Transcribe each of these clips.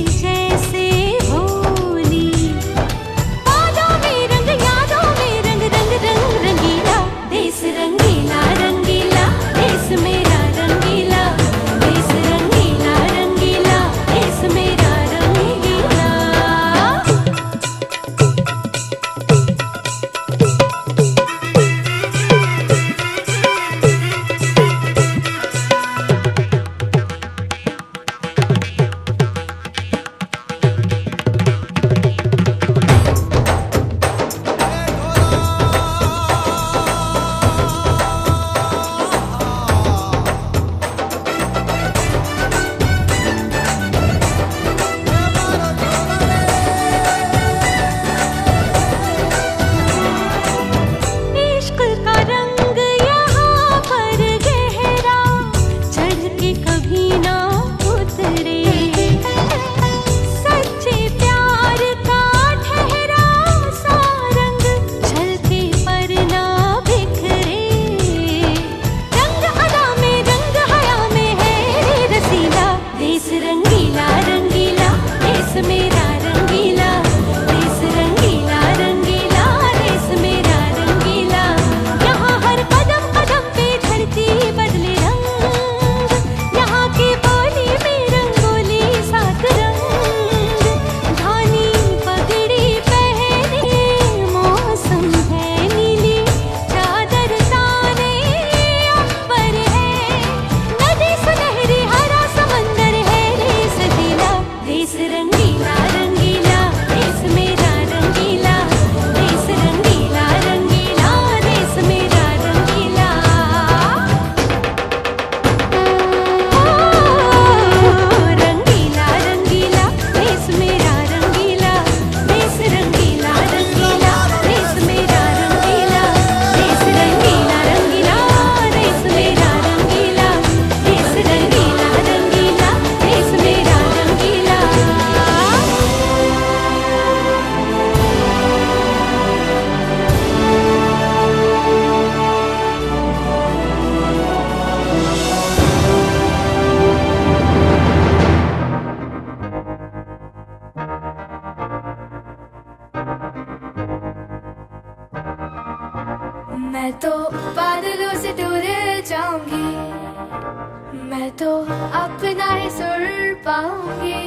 जैसे होली। बादों में रंग, यादों में रंग, रंग रंग रंगीला। देश रंगीला रंगीला, देश मेरा रंगीला। देश रंगीला रंगीला, देश मेरा रंगीला। इश्क का रंग यहाँ पर गहरा, चढ़ के कभी ना उतरे। सच्चे प्यार का ठहरा सा रंग, छलके पर ना बिखरे। रंग अदा में, रंग हया में है रे रसीला। देश रंगीला रंगीला, देश मेरा रंगीला। देश रंगीला रंगीला, देश मेरा रंगीला। यहाँ हर कदम कदम पे धरती बदले रंग, यहाँ की बोली में रंगोली सात रंग। धानी पगड़ी पहने मौसम है नीली, चादर ताने अंबर है। नदी सुनहरी, हरा समंदर है रे सजीला। देश रंगीला रंगीला, देश मेरा रंगीला। देश रंगीला रंगीला, देश मेरा रंगीला। रंगीला रंगीला, देश मेरा रंगीला। देश रंगीला रंगीला, देश मेरा रंगीला। देश रंगीला रंगीला, देश मेरा रंगीला। देश रंगीला रंगीला, देश मेरा रंगीला। मैं तो बादलों से दूर जाऊंगी, मैं तो अपना ही सुर पाऊंगी।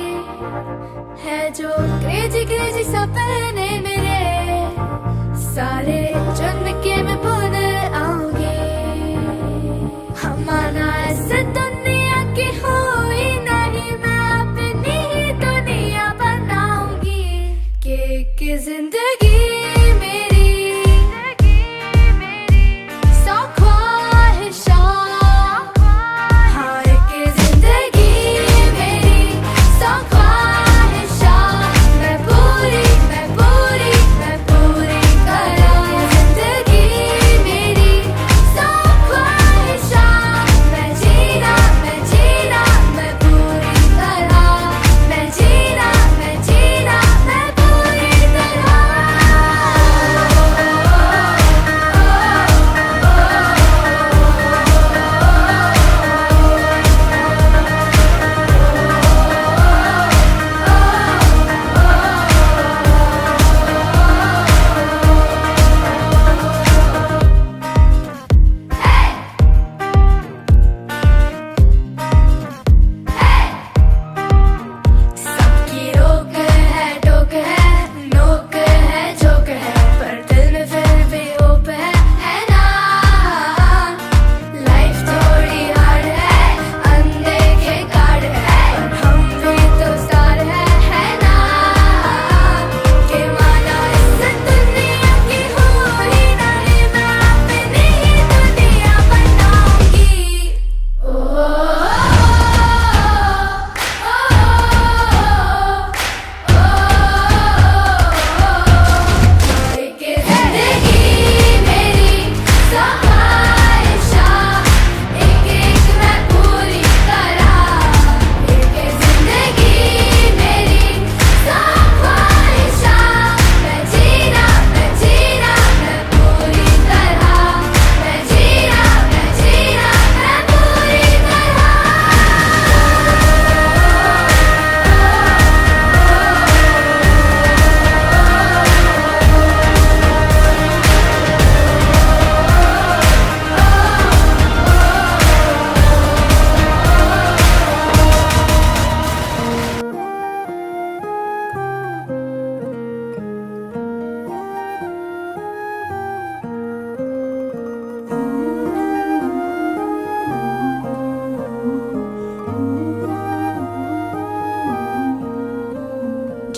है जो क्रेजी क्रेजी सपने मेरे, सारे चुन के मैं भूल आऊंगी। हमारा ऐसे दुनिया की हुई नहीं, मैं अपनी ही दुनिया बनाऊंगी। कि जिंदगी मेरी सौ ख्वाहिशां, हाँ कि जिंदगी मेरी सौ ख्वाहिशां। मैं पूरी मैं पूरी मैं पूरी करा। जिंदगी मेरी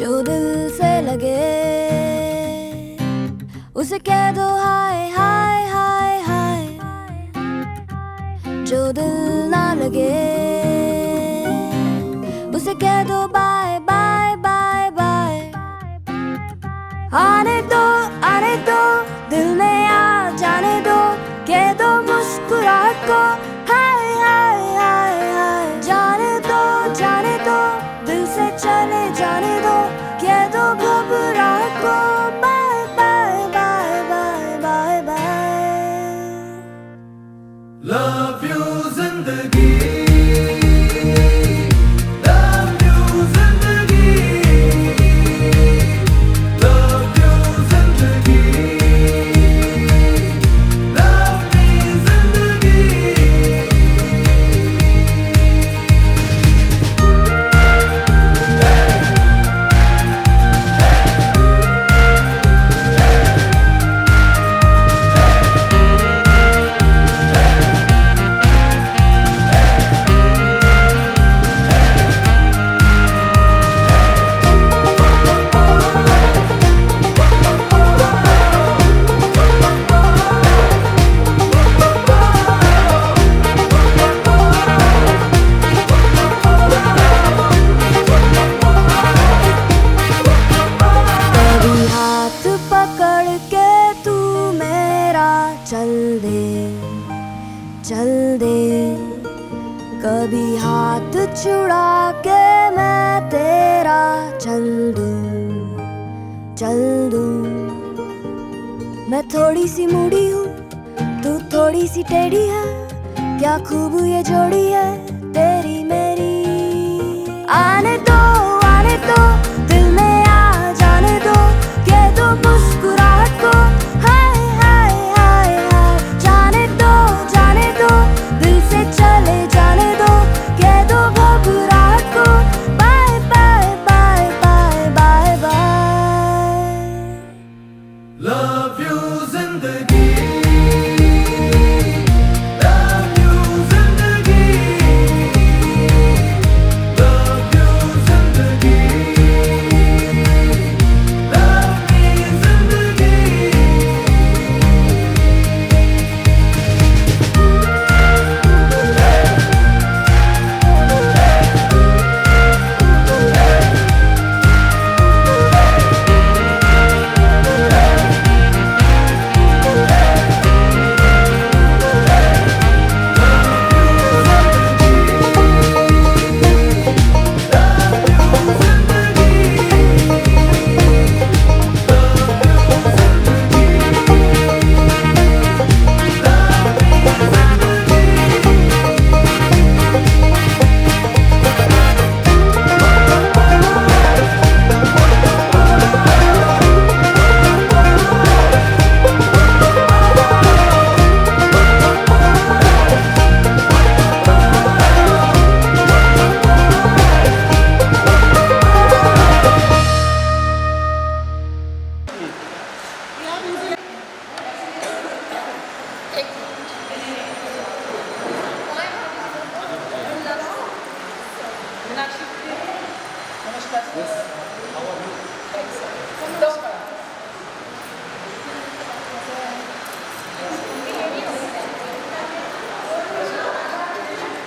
जो दिल से लगे उसे कह दो हाय हाय हाय हाय, जो दिल ना लगे उसे कह दो बाय बाय बाय बाय। आने दो दिल में आ जाने दो, कह दो मुस्कुराहट को हाय हाय हाय हाय। जाने दो दिल से चले जाने दो, कह दो घबराहट को bye bye bye bye bye bye. Love you जिंदगी, चल दे कभी हाथ छुड़ा के मैं तेरा चल दूं। मैं थोड़ी सी मूडी हूँ, तू थोड़ी सी टेढ़ी है, क्या खूब ये जोड़ी है तेरी मेरी। आने दो दिल में आ जाने दो, कह दो मुस्कुराहट को हाय हाय हाय हाय। जाने दो दिल से चले जाने दो, कह दो घबराहट को bye bye bye bye bye bye. Love you जिंदगी, love you जिंदगी, love you जिंदगी, love me जिंदगी।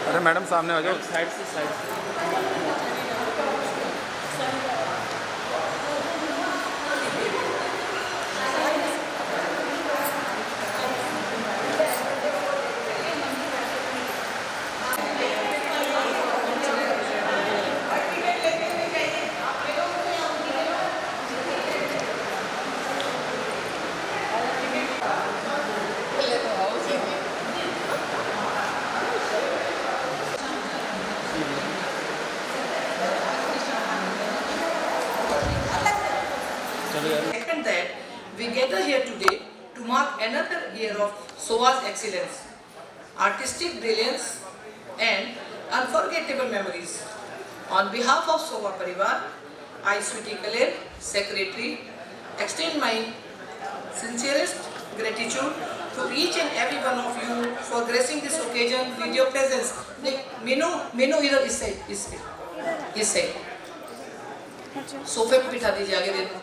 अरे मैडम सामने आ जाओ, साइड से। That we gather here today to mark another year of SOA's excellence, artistic brilliance and unforgettable memories. On behalf of SOA Parivar, I, Sweetie Kaler, Secretary, extend my sincerest gratitude to each and every one of you for gracing this occasion with your presence. Minu, here is said. सोफे पे बिठा दीजिए आगे देखो।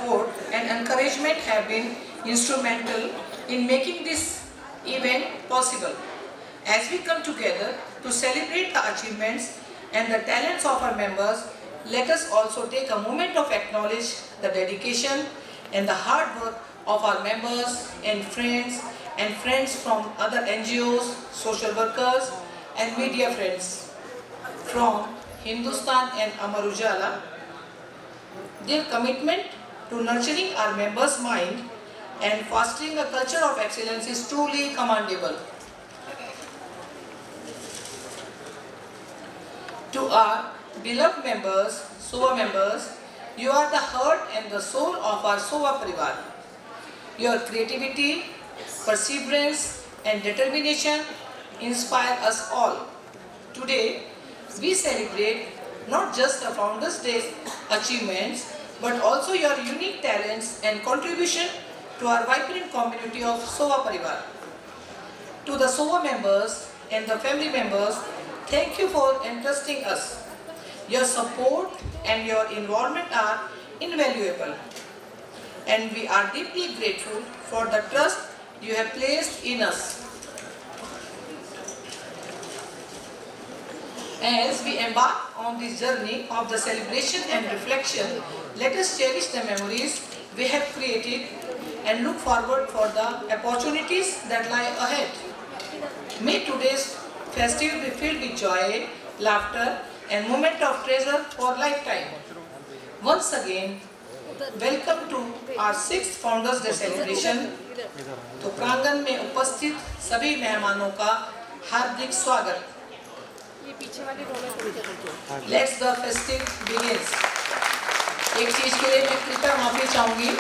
Support and encouragement have been instrumental in making this event possible. As we come together to celebrate the achievements and the talents of our members, let us also take a moment of acknowledge the dedication and the hard work of our members and friends from other NGOs, social workers and media friends from Hindustan and Amar Ujala. Their commitment to nurturing our members' mind and fostering a culture of excellence is truly commendable. To our beloved members, SOA members, you are the heart and the soul of our SOA Parivar. Your creativity, perseverance and determination inspire us all. Today, we celebrate not just the Founders' Day achievements, but also your unique talents and contribution to our vibrant community of SOA Parivar. To the SOA members and the family members, thank you for entrusting us. Your support and your involvement are invaluable, and we are deeply grateful for the trust you have placed in us. As we embark on this journey of the celebration and reflection, let us cherish the memories we have created and look forward for the opportunities that lie ahead. May today's festival be filled with joy, laughter and moment of treasure for lifetime. Once again, welcome to our 6th Founders Day celebration. तो प्रांगण में उपस्थित सभी मेहमानों का हार्दिक स्वागत। Let's the festive begins. एक चीज के लिए मैं कृपया माफी चाहूंगी।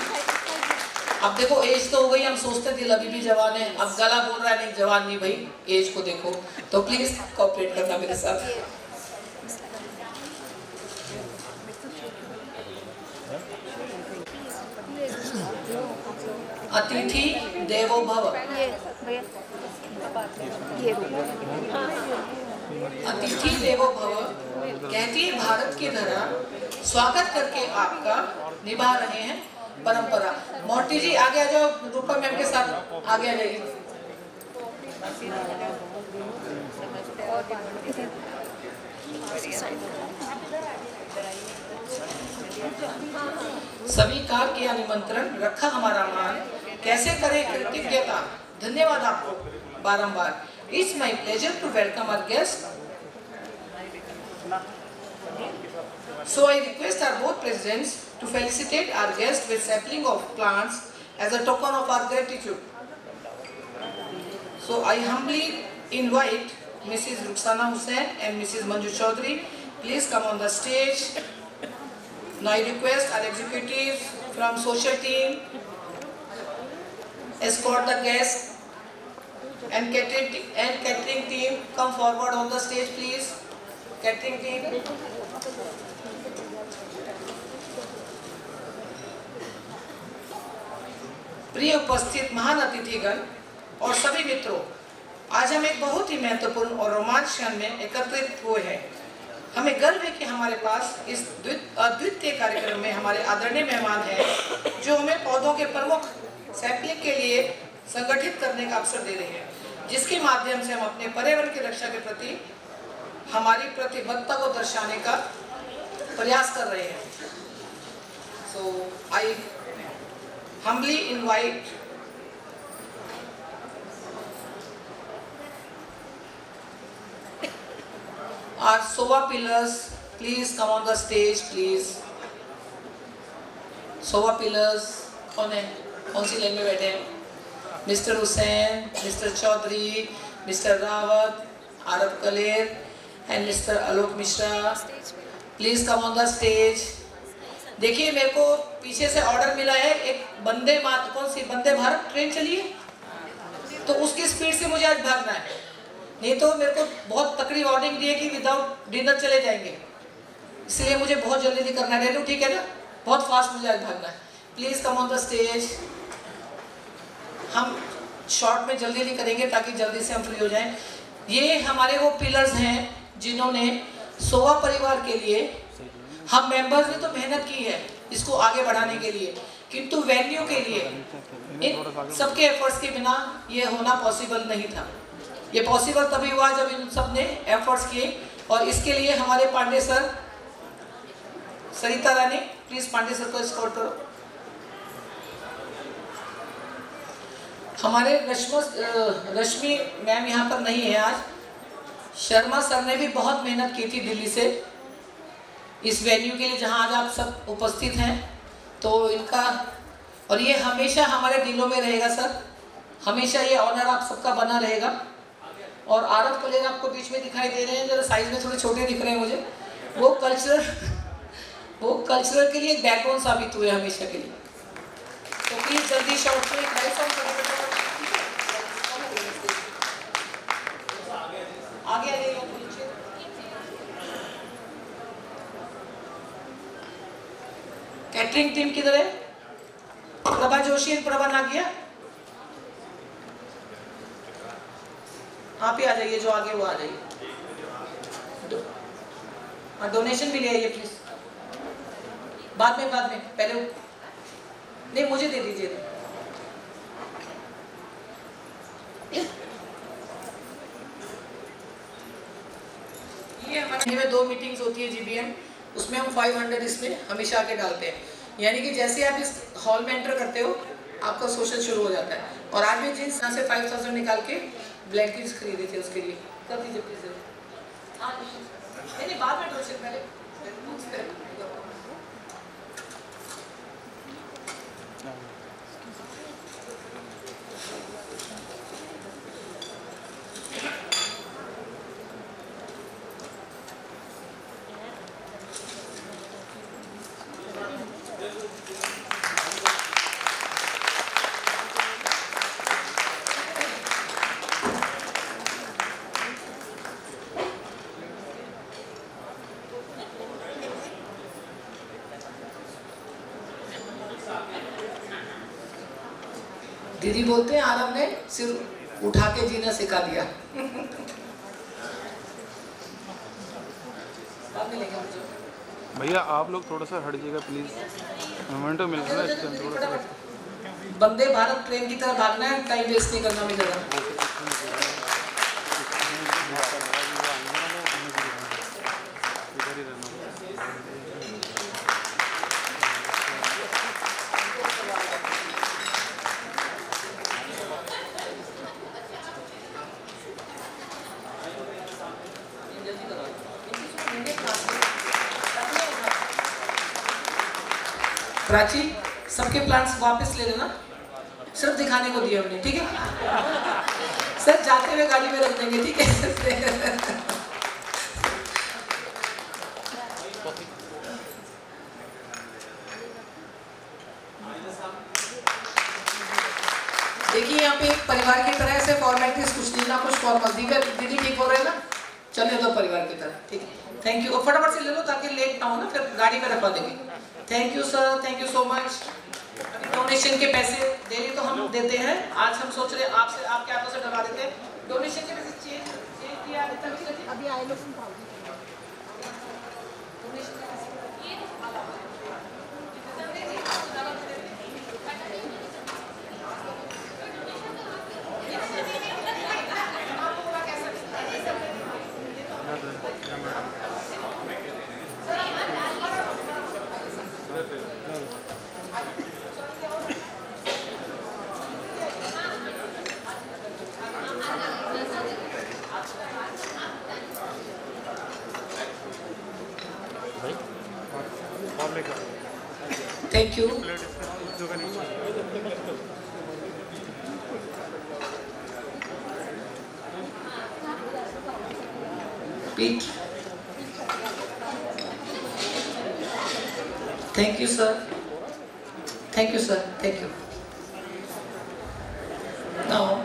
अब देखो एज तो हो गई, हम सोचते थे अभी भी जवान है, अब गला बोल रहा है नहीं जवान नहीं भाई, एज को देखो। तो प्लीज कोऑपरेट करना मेरे साथ। अतिथि देवो भव। अतिथि देवो भव कहती है भारत की धरा, स्वागत करके आपका निभा रहे हैं परंपरा। मोटी जी आगे आ जाओ, रूपा मैम के साथ आगे आ जाइए। स्वीकार किया निमंत्रण, रखा हमारा मान, कैसे करें कृतज्ञता, धन्यवाद आपको बारंबार। It's my pleasure to welcome our guest. So I request our both presidents to felicitate our guest with sapling of plants as a token of our gratitude. So I humbly invite Mrs. Ruxana Hussain and Mrs. Manju Chaudhary, please come on the stage. Now I request our executives from social team, escort the guests and catering team, come forward on the stage please. Catering team. प्रिय उपस्थित महान अतिथिगण और सभी मित्रों, आज हम एक बहुत ही महत्वपूर्ण और रोमांचक क्षण में एकत्रित हुए हैं। हमें गर्व है कि हमारे पास इस अद्वितीय कार्यक्रम में हमारे आदरणीय मेहमान हैं, जो हमें पौधों के प्रमुख सैंपलिंग के लिए संगठित करने का अवसर दे रहे हैं, जिसके माध्यम से हम अपने पर्यावरण की रक्षा के प्रति हमारी प्रतिबद्धता को दर्शाने का प्रयास कर रहे हैं। So I humbly invite our SOA pillars, please come on the stage please. SOA pillars कौन है, कौन सी लाइन में बैठे हैं? Mr. Hussain, Mr. Chaudhary, Mr. Rawat, Arab Kaler and Mr. Alok Mishra, please come on the stage. देखिए मेरे को पीछे से ऑर्डर मिला है, एक कौन सी वंदे भारत ट्रेन चली है, तो उसकी स्पीड से मुझे आज भागना है, नहीं तो मेरे को बहुत तकड़ी वार्निंग दी है कि विदाउट डिनर चले जाएंगे, इसलिए मुझे बहुत जल्दी करना है। रेनू ठीक है ना, बहुत फास्ट मुझे आज भागना है। Please come on the stage. हम शॉर्ट में जल्दी करेंगे ताकि जल्दी से हम फ्री हो जाएं। ये हमारे वो पिलर्स हैं जिन्होंने सोवा परिवार के लिए हम मेंबर्स ने तो मेहनत की है इसको आगे बढ़ाने के लिए, किंतु वेन्यू के लिए इन सबके एफर्ट्स के बिना ये होना पॉसिबल नहीं था। ये पॉसिबल तभी हुआ जब इन सब ने एफर्ट्स किए, और इसके लिए हमारे Pandey sir, Sarita Rani please Pandey sir को एस्कॉर्ट करो। हमारे रश्मि मैम यहाँ पर नहीं है आज। शर्मा सर ने भी बहुत मेहनत की थी दिल्ली से इस वेन्यू के लिए जहाँ आज आप सब उपस्थित हैं, तो इनका, और ये हमेशा हमारे दिलों में रहेगा सर, हमेशा ये ऑनर आप सबका बना रहेगा। और आरव कलेर आपको बीच में दिखाई दे रहे हैं, जरा साइज में थोड़े छोटे दिख रहे हैं मुझे, वो कल्चरल के लिए एक बैकबोन साबित हुए हमेशा के लिए। तो प्लीज जल्दी शॉर्ट में एक लाइव सॉन्ग करें। आगे आ जाइए नीचे। कैटरिंग टीम किधर है? प्रभा जोशी और प्रभा नागिया, आप ही आ जाइए, जो आगे वो आ जाइए। डोनेशन भी ले आइए प्लीज। बाद में पहले नहीं, मुझे दे दीजिए। ये हमारे में 2 मीटिंग्स होती है GBM, उसमें हम 500 इसमें हमेशा आके डालते हैं। यानी कि जैसे आप इस हॉल में एंटर करते हो आपका सोशल शुरू हो जाता है। और आज मैं जिस यहाँ से 5000 निकाल के ब्लैंकेट्स खरीदे थे उसके लिए कर दीजिए प्लीज। नहीं बाद में डोनेशन, पहले दीदी बोलते हैं आरव ने सिर उठा के जीना सिखा दिया। भैया आप लोग थोड़ा सा हट जाइएगा प्लीज, मोमेंटो मिल रहा है इस टाइम थोड़ा सा। वंदे भारत ट्रेन की तरह भागना है, टाइम वेस्ट नहीं करना मिलेगा। प्राची, सबके प्लान्स वापस ले लेना, सिर्फ दिखाने को दिए हमने, ठीक है सर? जाते हुए गाड़ी में रख देंगे, ठीक है? देखिए यहाँ पे एक परिवार की तरह से फॉर्मेलिटीज कुछ नहीं ना कुछ फॉर्मल। दीदी ठीक हो रहे हैं ना? चलिए तो परिवार की तरह, ठीक है। थैंक यू, और फटाफट से ले लो ताकि लेट ना हो ना, फिर गाड़ी में रखवा देंगे। Thank you sir, thank you so much. Donation के पैसे डेली तो हम देते हैं, आज हम सोच रहे हैं आपसे, आपके हाथों से डरा देते हैं। डोनेशन के पैसे चेंज किया अभी आए लोग। Thank you. Pete, thank you sir, thank you sir, thank you. Now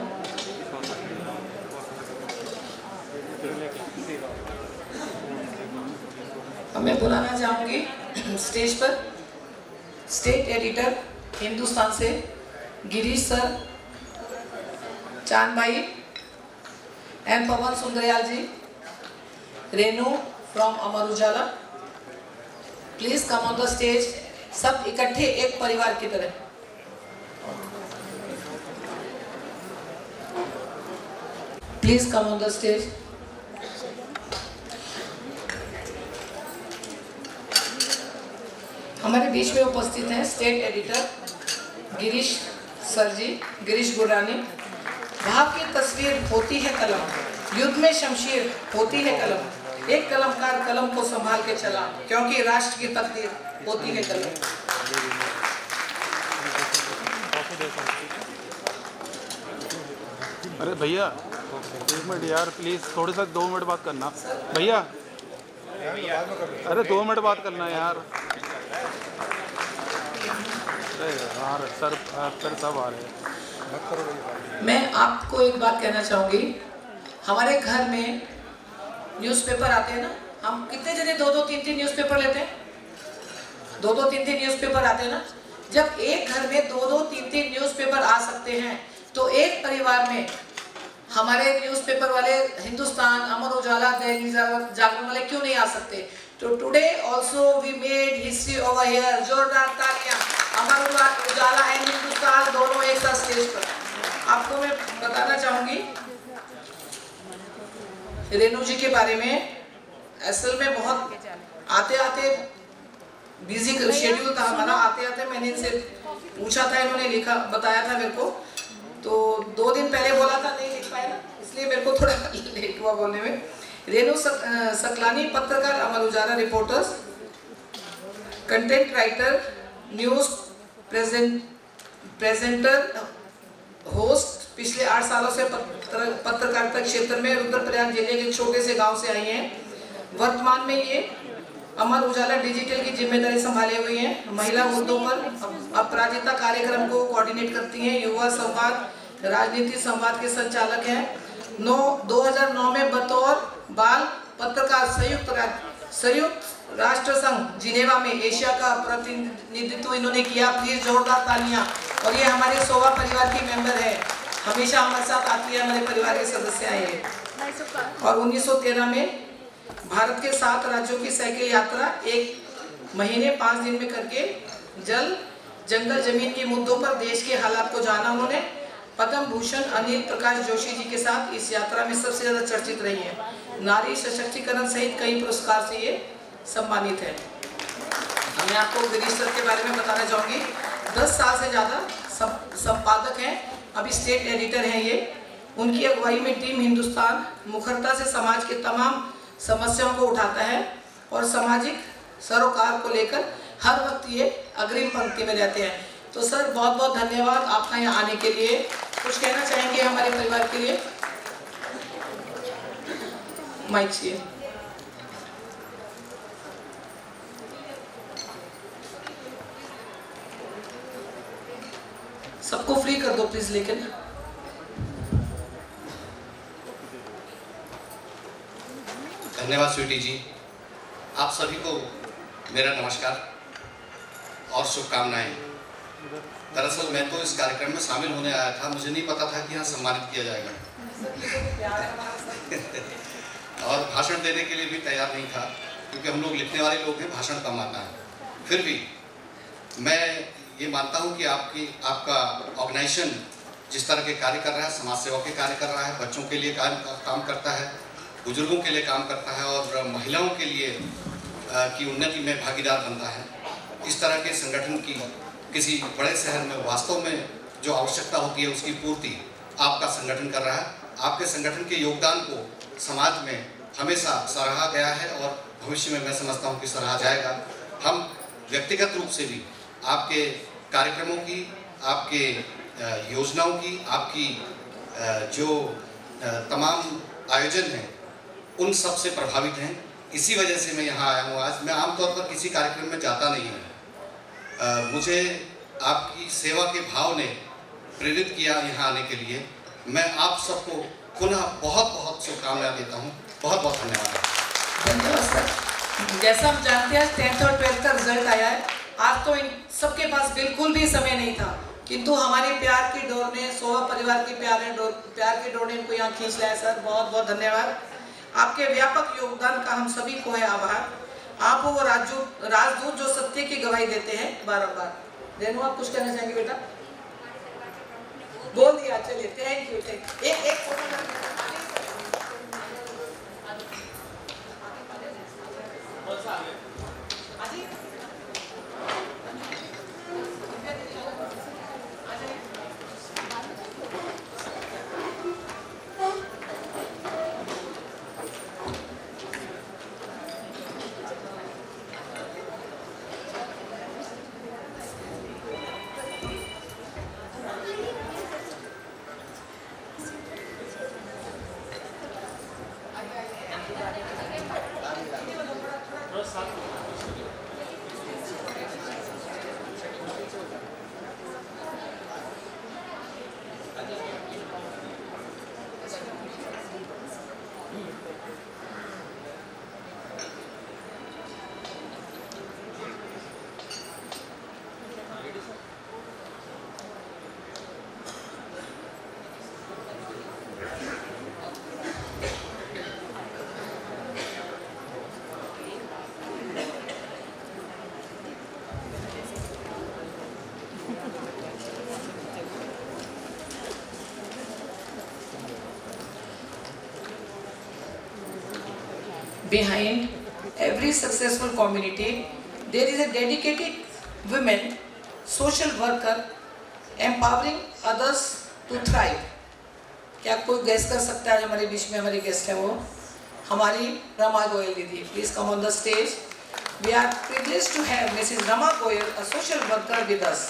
मैं बुलाना चाहूंगी स्टेज पर स्टेट एडिटर हिंदुस्तान से गिरीश सर, चांद भाई, M Pawan Sundriyal ji, Renu from Amar Ujala, please come on the stage, सब इकट्ठे एक परिवार की तरह। Please come on the stage. हमारे बीच में उपस्थित हैं state editor Girish sir ji, Girish Gurani. भाव की तस्वीर होती है कलम, युद्ध में शमशीर होती है कलम, एक कलमकार कलम को संभाल के चला, क्योंकि राष्ट्र की तकदीर होती है कलम। अरे भैया एक मिनट यार प्लीज, थोड़े सा 2 मिनट बात करना भैया। अरे 2 मिनट बात करना यार। अरे यार सर सब आ रहे हैं। मैं आपको एक बात कहना चाहूंगी, हमारे घर में न्यूज़पेपर आते हैं ना, हम कितने जने 2-2, 3-3 न्यूज़पेपर लेते हैं? 2-2, 3-3 न्यूज़पेपर आते हैं ना। जब एक घर में 2-2, 3-3 न्यूज़पेपर आ सकते हैं, तो एक परिवार में हमारे न्यूज़पेपर वाले हिंदुस्तान, अमर उजाला, दैनिक जागरण वाले क्यों नहीं आ सकते? तो today also we made history over here. जोरदार तालियां। अमर उजाला एंड हिंदुस्तान दोनों एक साथ स्टेज पर। आपको मैं बताना चाहूंगी रेणु जी के बारे में। असल में बहुत आते आते बिजी शेड्यूल था हमारा, आते आते मैंने इनसे पूछा था, इन्होंने लिखा बताया था मेरे को, तो 2 दिन पहले बोला था, नहीं लिख पाया ना, इसलिए मेरे को थोड़ा लेट हुआ बोलने में। रेणु सकलानी, पत्रकार, Amar Ujala reporters, content writer, news presenter, host. पिछले 8 सालों से पत्रकारिता क्षेत्र में रुद्रप्रयाग जिले के छोटे से गांव से आई हैं। वर्तमान में ये अमर उजाला डिजिटल की जिम्मेदारी संभाले हुई हैं। महिला मुद्दों पर अपराजिता कार्यक्रम को कोऑर्डिनेट करती हैं। युवा संवाद, राजनीति संवाद के संचालक हैं। 2009 में बतौर बाल पत्रकार संयुक्त राष्ट्र संघ जिनेवा में एशिया का प्रतिनिधित्व इन्होंने किया। प्लीज जोरदार तालियां। और ये हमारे सोवा परिवार की मेंबर है, हमेशा हमारे साथ आती है, हमारे परिवार के सदस्य हैं ये। और 1913 में भारत के 7 राज्यों की साइकिल यात्रा 1 महीने 5 दिन में करके जल, जंगल, जमीन के मुद्दों पर देश के हालात को जाना। उन्होंने पद्म भूषण अनिल प्रकाश जोशी जी के साथ इस यात्रा में सबसे ज्यादा चर्चित रही हैं। नारी सशक्तिकरण सहित कई पुरस्कार से ये सम्मानित है। मैं आपको गिरीश सर के बारे में बताना चाहूँगी। 10 साल से ज़्यादा संपादक हैं, अभी स्टेट एडिटर हैं ये। उनकी अगुवाई में टीम हिंदुस्तान मुखरता से समाज के तमाम समस्याओं को उठाता है और सामाजिक सरोकार को लेकर हर वक्त ये अग्रिम पंक्ति में रहते हैं। तो सर बहुत बहुत धन्यवाद आपका यहाँ आने के लिए। कुछ कहना चाहेंगे हमारे परिवार के लिए? माइक चाहिए। सबको फ्री कर दो प्लीज। लेकिन धन्यवाद स्वीटी जी। आप सभी को मेरा नमस्कार और शुभकामनाएं। दरअसल मैं तो इस कार्यक्रम में शामिल होने आया था, मुझे नहीं पता था कि यहाँ सम्मानित किया जाएगा और भाषण देने के लिए भी तैयार नहीं था, क्योंकि हम लोग लिखने वाले लोग हैं, भाषण कम आता है। फिर भी मैं ये मानता हूँ कि आपका ऑर्गेनाइजेशन जिस तरह के कार्य कर रहा है, समाज सेवा के कार्य कर रहा है, बच्चों के लिए काम करता है, बुजुर्गों के लिए काम करता है और महिलाओं के लिए की उन्नति में भागीदार बनता है। इस तरह के संगठन की किसी बड़े शहर में वास्तव में जो आवश्यकता होती है उसकी पूर्ति आपका संगठन कर रहा है। आपके संगठन के योगदान को समाज में हमेशा सराहा गया है और भविष्य में मैं समझता हूँ कि सराहा जाएगा। हम व्यक्तिगत रूप से भी आपके कार्यक्रमों की, आपके योजनाओं की, आपकी जो तमाम आयोजन हैं उन सब से प्रभावित हैं। इसी वजह से मैं यहाँ आया हूँ आज। मैं आमतौर पर किसी कार्यक्रम में जाता नहीं हूँ। मुझे आपकी सेवा के भाव ने प्रेरित किया यहाँ आने के लिए। मैं आप सबको पुनः बहुत बहुत शुभकामनाएं देता हूँ। बहुत बहुत धन्यवाद। धन्यवाद सर। जैसा हम जानते हैं 10th और 12th का रिजल्ट आया है। आज तो इन सबके पास बिल्कुल भी समय नहीं था, किंतु हमारे प्यार की डोर ने, सोवा परिवार की प्यार की डोर ने इनको यहाँ खींच लाया। सर बहुत बहुत धन्यवाद। आपके व्यापक योगदान का हम सभी को है आभार। आप हो वो राजदूत जो सत्य की गवाही देते हैं बारंबार। रेनू, आप कुछ कहना चाहेंगे बेटा? बोल दिया, चलिए, थैंक यू। एक photo Behind every successful community, there is a dedicated woman, social worker, empowering others to thrive. क्या कोई गैस कर सकता है? हमारे बीच में हमारी गेस्ट है वो हमारी रमा गोयल दीदी. Please come on the stage. We are privileged to have Mrs. Rama Goyal, a social worker, with us,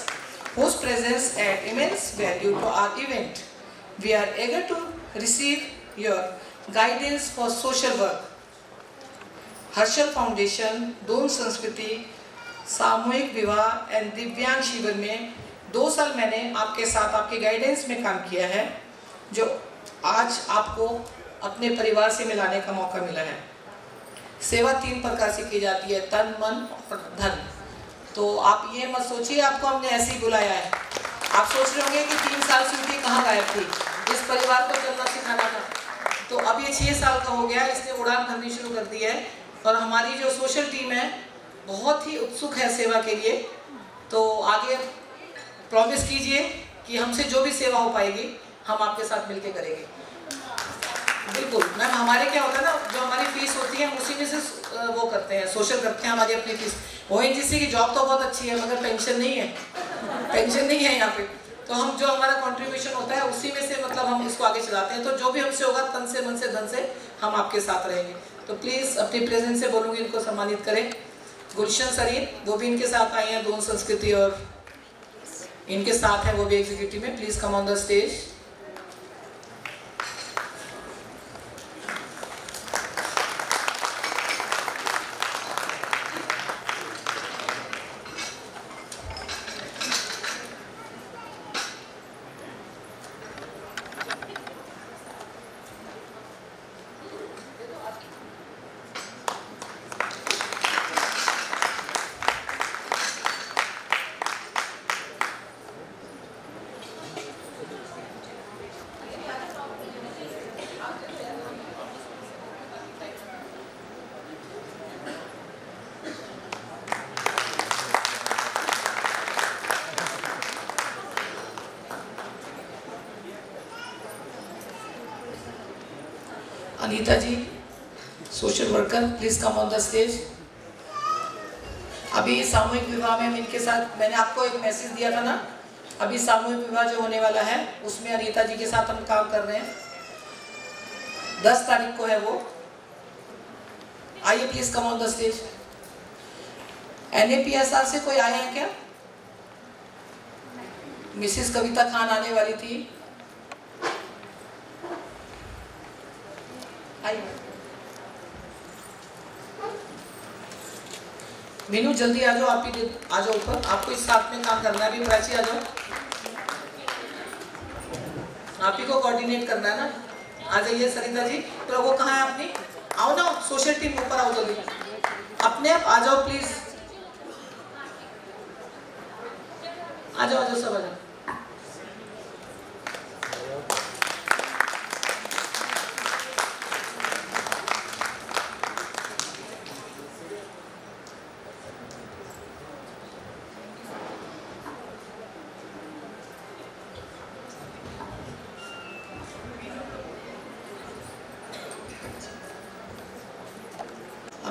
whose presence adds immense value to our event. We are eager to receive your guidance for social work. Harshal foundation, दोन संस्कृति, सामूहिक विवाह and दिव्यांग शिविर में 2 साल मैंने आपके साथ आपके गाइडेंस में काम किया है, जो आज आपको अपने परिवार से मिलाने का मौका मिला है. सेवा 3 प्रकार से की जाती है, तन, मन और धन. तो आप ये मत सोचिए आपको हमने ऐसे ही बुलाया है. आप सोच रहे होंगे कि 3 साल से उनकी कहाँ गायब थी, इस परिवार को चलना सिखाना था. तो अब ये 6 साल का हो गया, इसने उड़ान भरनी शुरू कर दी है. और हमारी जो सोशल टीम है बहुत ही उत्सुक है सेवा के लिए. तो आगे प्रॉमिस कीजिए कि हमसे जो भी सेवा हो पाएगी हम आपके साथ मिलके करेंगे. बिल्कुल मैम, हमारे क्या होता है ना, जो हमारी फीस होती है उसी में से वो करते हैं, सोशल करते हैं हमारी अपनी फीस. ONGC की जॉब तो बहुत अच्छी है मगर पेंशन नहीं है, पेंशन नहीं है यहाँ पे. तो हम जो हमारा कंट्रीब्यूशन होता है उसी में से मतलब हम इसको आगे चलाते हैं. तो जो भी हमसे होगा तन से, मन से, धन से हम आपके साथ रहेंगे. तो प्लीज़ अपनी प्रेजेंस से बोलूँगी इनको सम्मानित करें. गुलशन सरीन, वो भी इनके साथ आई हैं, दोनों संस्कृति और इनके साथ हैं, वो भी एग्जीक्यूटिव में. Please come on the stage. Anita ji, social worker, please come on the stage. अभी सामूहिक विवाह में इनके साथ मैंने आपको एक मैसेज दिया था ना, अभी सामूहिक विवाह जो होने वाला है उसमें अनीता जी के साथ हम काम कर रहे हैं. 10 तारीख को है वो. आइए please come on the stage. NAPSR से कोई आए हैं क्या? मिसेस कविता खान आने वाली थी. मीनू जल्दी आ जाओ, आप ही आ जाओ ऊपर, आपको इस साथ में काम करना है. अभी प्राची आ जाओ, आप ही को कोऑर्डिनेट करना है ना. आ जाइए सरिता जी. तो वो कहाँ है अपनी? आओ ना, सोशल टीम ऊपर आओ जल्दी, अपने आप आ जाओ प्लीज. आ जाओ सब आ जाओ.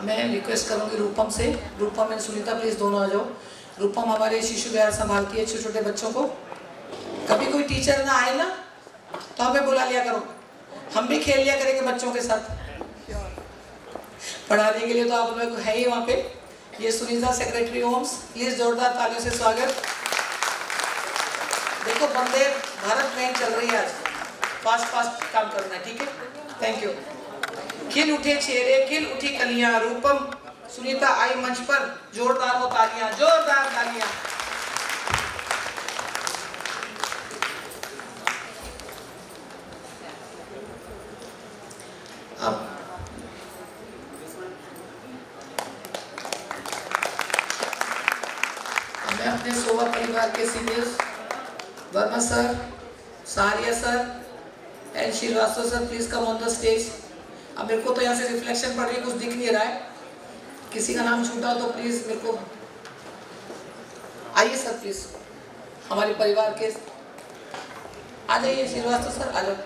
मैं रिक्वेस्ट करूंगी रूपम से, रूपम एंड सुनीता प्लीज दोनों आ जाओ। रूपम हमारे शिशु विहार संभालती है छोटे छोटे बच्चों को। कभी कोई टीचर ना आए ना तो हमें बुला लिया करो, हम भी खेल लिया करेंगे बच्चों के साथ। पढ़ाने के लिए तो आप लोग है ही वहाँ पे। ये सुनीता सेक्रेटरी होम्स, प्लीज जोरदार तालियों से स्वागत। देखो वंदे भारत ट्रेन चल रही है आज, फास्ट फास्ट काम करना है, ठीक है। Thank you. खिल उठे चेहरे, खिल उठी कलियां, रूपम सुनीता आई मंच पर, जोरदार हो तालियां, जोरदार तालियां। अब मैं अपने सोवा परिवार के seniors Verma sir, Saria sir and Srivastava sir please come on the stage. अब मेरे को तो यहाँ से रिफ्लेक्शन पड़ रही है, कुछ दिख नहीं रहा है, किसी का नाम छूटा हो तो प्लीज मेरे को आइए सर, प्लीज हमारे परिवार के आ जाइए। श्रीवास्तव सर आ जाओ।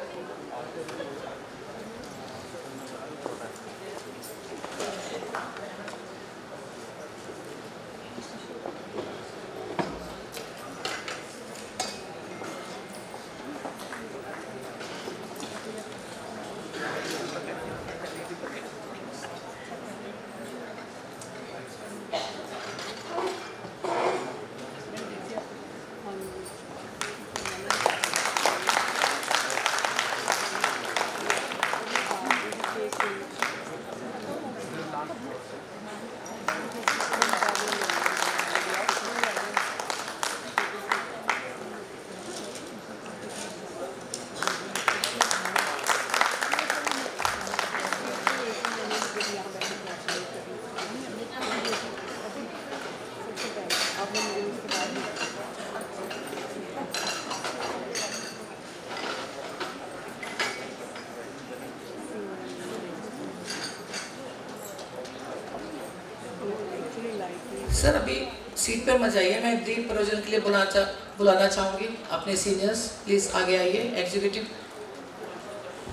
सर अभी सीट पर मत जाइए, मैं दीप प्रयोजन के लिए बुलाना चाहूँगी अपने सीनियर्स, प्लीज आगे आइए। एग्जीक्यूटिव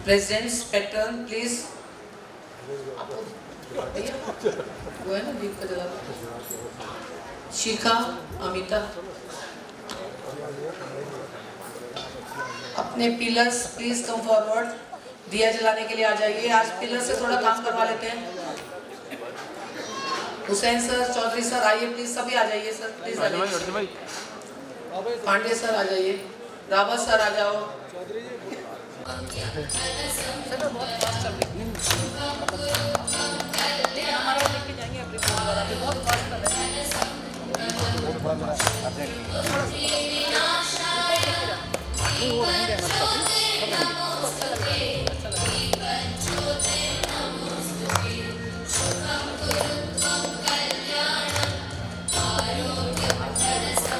प्रेसिडेंट्स पैटर्न प्लीज, वो है ना दीप का जला, शिखा, अमिता। अपने पिलर्स प्लीज कम फॉरवर्ड, दिया जलाने के लिए आ जाइए। आज पिलर से थोड़ा काम करवा लेते हैं। हुसैन सर, चौधरी सर आइए प्लीज, सभी आ जाइए सर, प्लीज आ जाइए। पांडे सर आ जाइए, रावत सर आ जाओ। सर बहुत फास्ट चल रही है, हमारा लेके जाएंगे अपने फोन वाला भी बहुत फास्ट कर रहे हैं।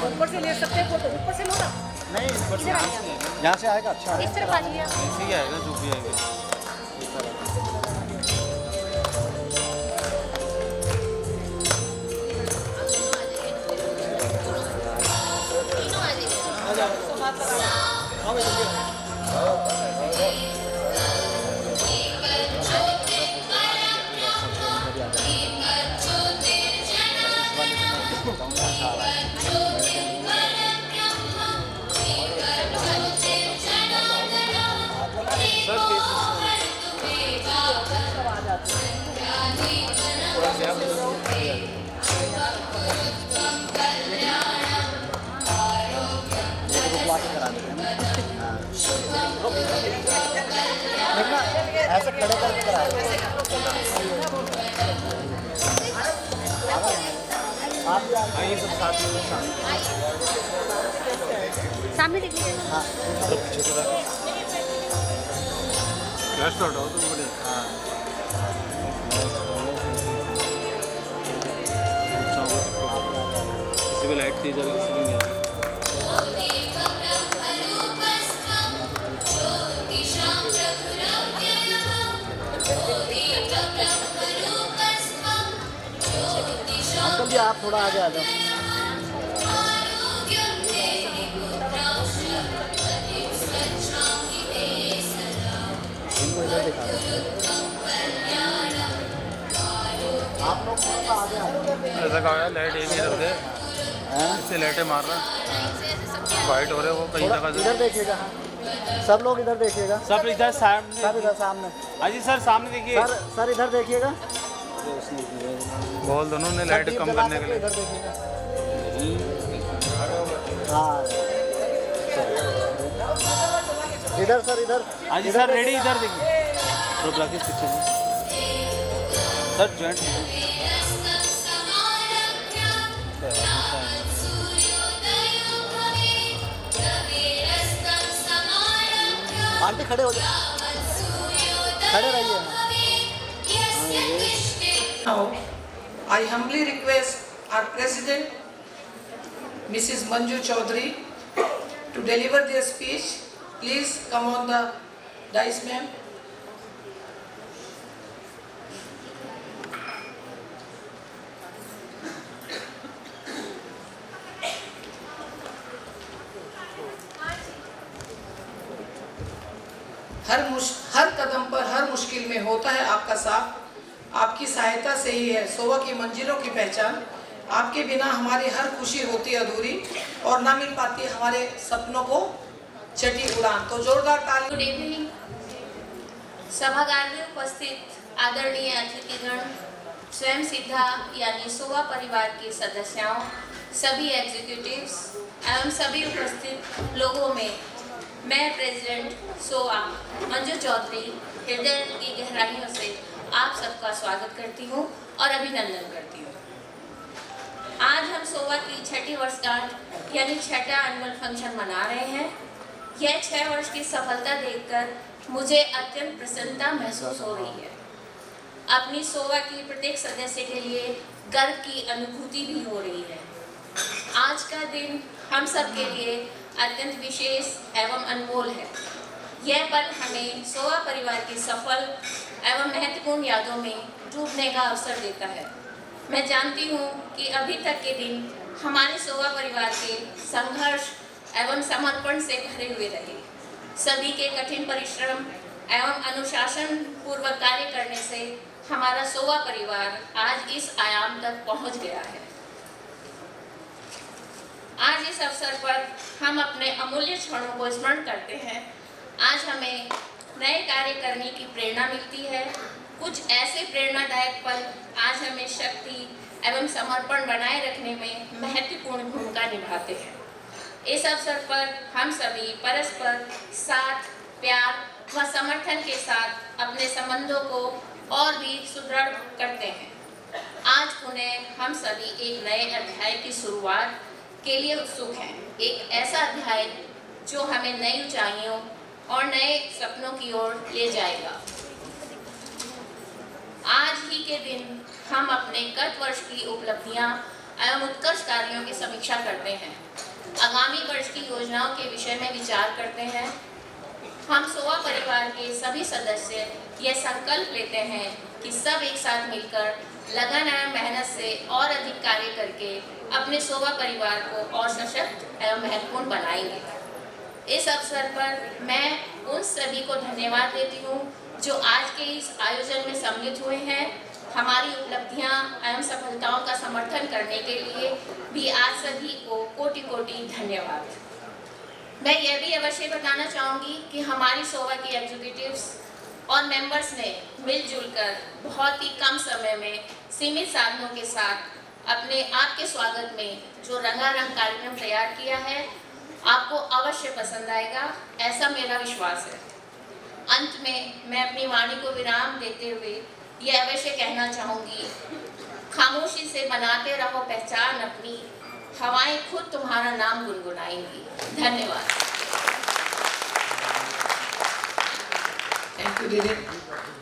ऊपर से ले सकते हैं फोटो, ऊपर से लो ना। नहीं ऊपर से यहाँ से आएगा, अच्छा इस तरफ आ जाइए। ऐसे ही आएगा जो भी आएगा। ऐसे खड़े करके करा आइए सब साथ में, सामने देखिए। पीछे से फ्लैश तो हटाओ तुम बड़े। किसी को लाइट तेज आ रही, किसी को नहीं आ रही। अंकल जी आप थोड़ा आगे आ जाओ। इनको इधर दिखा दो। आप लोग थोड़ा सा आगे आ जाओ। ऐसा कहा यार लाइट एक ही रख दे, इससे लाइटें मार रहा वाइट हो रहे वो कहीं थोड़ा जगह इधर देखिएगा, सब लोग इधर देखिएगा, सब इधर सामने। सब इधर सामने। अजी सर सामने देखिए। सर इधर देखिएगा, बोल दोनों ने लाइट दीप कम जला करने के करके लिए। इधर देखिएगा। हाँ इधर सर, इधर अजी सर रेडी, इधर देखिए। तो ब्लैक पीछे सर जॉइंट। आंटी खड़े हो जाओ, खड़े रहिए। Now, I humbly request our President, Mrs. Manju Chaudhary, to deliver their speech. Please come on the dais, ma'am. हर कदम पर, हर मुश्किल में होता है आपका साथ। आपकी सहायता से ही है सोवा की मंजिलों की पहचान। आपके बिना हमारी हर खुशी होती अधूरी और ना मिल पाती हमारे सपनों को छठी उड़ान। तो जोरदार ताली। Good evening. सभागार में उपस्थित आदरणीय अतिथिगण, स्वयं सिद्धा यानी सोवा परिवार के सदस्यों, सभी एग्जीक्यूटिव्स एवं सभी उपस्थित लोगों में मैं प्रेसिडेंट सोवा मंजू चौधरी हृदय की गहराइयों से आप सबका स्वागत करती हूँ और अभिनंदन करती हूँ। आज हम सोवा की छठी वर्षगांठ यानी छठा एनुअल फंक्शन मना रहे हैं। यह 6 वर्ष की सफलता देखकर मुझे अत्यंत प्रसन्नता महसूस हो रही है। अपनी सोवा की प्रत्येक सदस्य के लिए गर्व की अनुभूति भी हो रही है। आज का दिन हम सब के लिए अत्यंत विशेष एवं अनमोल है। यह पल हमें सोवा परिवार की सफल एवं महत्वपूर्ण यादों में डूबने का अवसर देता है। मैं जानती हूँ कि अभी तक के दिन हमारे सोवा परिवार के संघर्ष एवं समर्पण से भरे हुए रहे। सभी के कठिन परिश्रम एवं अनुशासन पूर्वक कार्य करने से हमारा सोवा परिवार आज इस आयाम तक पहुँच गया है। आज इस अवसर पर हम अपने अमूल्य क्षणों को स्मरण करते हैं। आज हमें नए कार्य करने की प्रेरणा मिलती है। कुछ ऐसे प्रेरणादायक पल आज हमें शक्ति एवं समर्पण बनाए रखने में महत्वपूर्ण भूमिका निभाते हैं। इस अवसर पर हम सभी परस्पर साथ, प्यार व समर्थन के साथ अपने संबंधों को और भी सुदृढ़ करते हैं। आज पुनः हम सभी एक नए अध्याय की शुरुआत के लिए उत्सुक हैं। एक ऐसा अध्याय जो हमें नई ऊंचाइयों और नए सपनों की ओर ले जाएगा। आज ही के दिन हम अपने गत वर्ष की उपलब्धियां एवं उत्कर्ष कार्यों की समीक्षा करते हैं। आगामी वर्ष की योजनाओं के विषय में विचार करते हैं। हम सोवा परिवार के सभी सदस्य यह संकल्प लेते हैं कि सब एक साथ मिलकर लगन एवं मेहनत से और अधिक कार्य करके अपने सोवा परिवार को और सशक्त एवं महत्वपूर्ण बनाएंगे। इस अवसर पर मैं उन सभी को धन्यवाद देती हूँ जो आज के इस आयोजन में सम्मिलित हुए हैं। हमारी उपलब्धियाँ एवं सफलताओं का समर्थन करने के लिए भी आज सभी को कोटि कोटि धन्यवाद। मैं यह भी अवश्य बताना चाहूँगी कि हमारी सोवा की एग्जीक्यूटिव्स और मेंबर्स ने मिलजुल कर बहुत ही कम समय में सीमित साधनों के साथ अपने आपके स्वागत में जो रंगारंग कार्यक्रम तैयार किया है, आपको अवश्य पसंद आएगा, ऐसा मेरा विश्वास है। अंत में मैं अपनी वाणी को विराम देते हुए यह अवश्य कहना चाहूँगी, खामोशी से बनाते रहो पहचान अपनी, हवाएं खुद तुम्हारा नाम गुनगुनाएंगी। धन्यवाद। Thank you, Didi.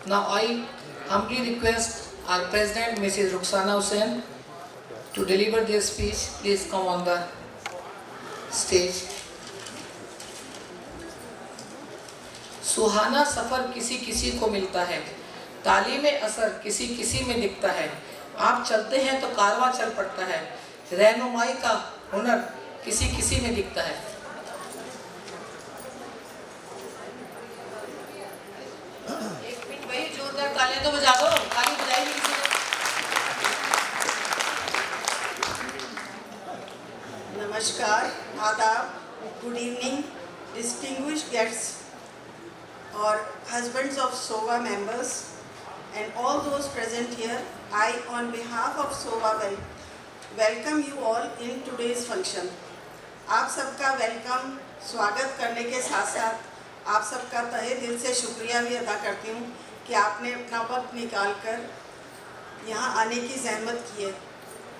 Now I humbly request our President, Mrs. Rukhsana Hussain, to deliver their speech. Please come on the stage. सुहाना सफर किसी किसी को मिलता है, तालीम असर किसी किसी में दिखता है। आप चलते हैं तो कारवां चल पड़ता है, रहनुमाई का हुनर किसी किसी में दिखता है। एक मिनट भाई, जोरदार तालियां तो बजा दो, ताली बजाई नहीं किसी ने। नमस्कार, आदाब, good evening, distinguished guests or husbands of SOVA members and all those present here. I, on behalf of SOVA, welcome you all in today's function. आप सबका वेलकम, स्वागत करने के साथ साथ आप सबका तहे दिल से शुक्रिया भी अदा करती हूँ कि आपने अपना वक्त निकाल कर यहाँ आने की जहमत की है।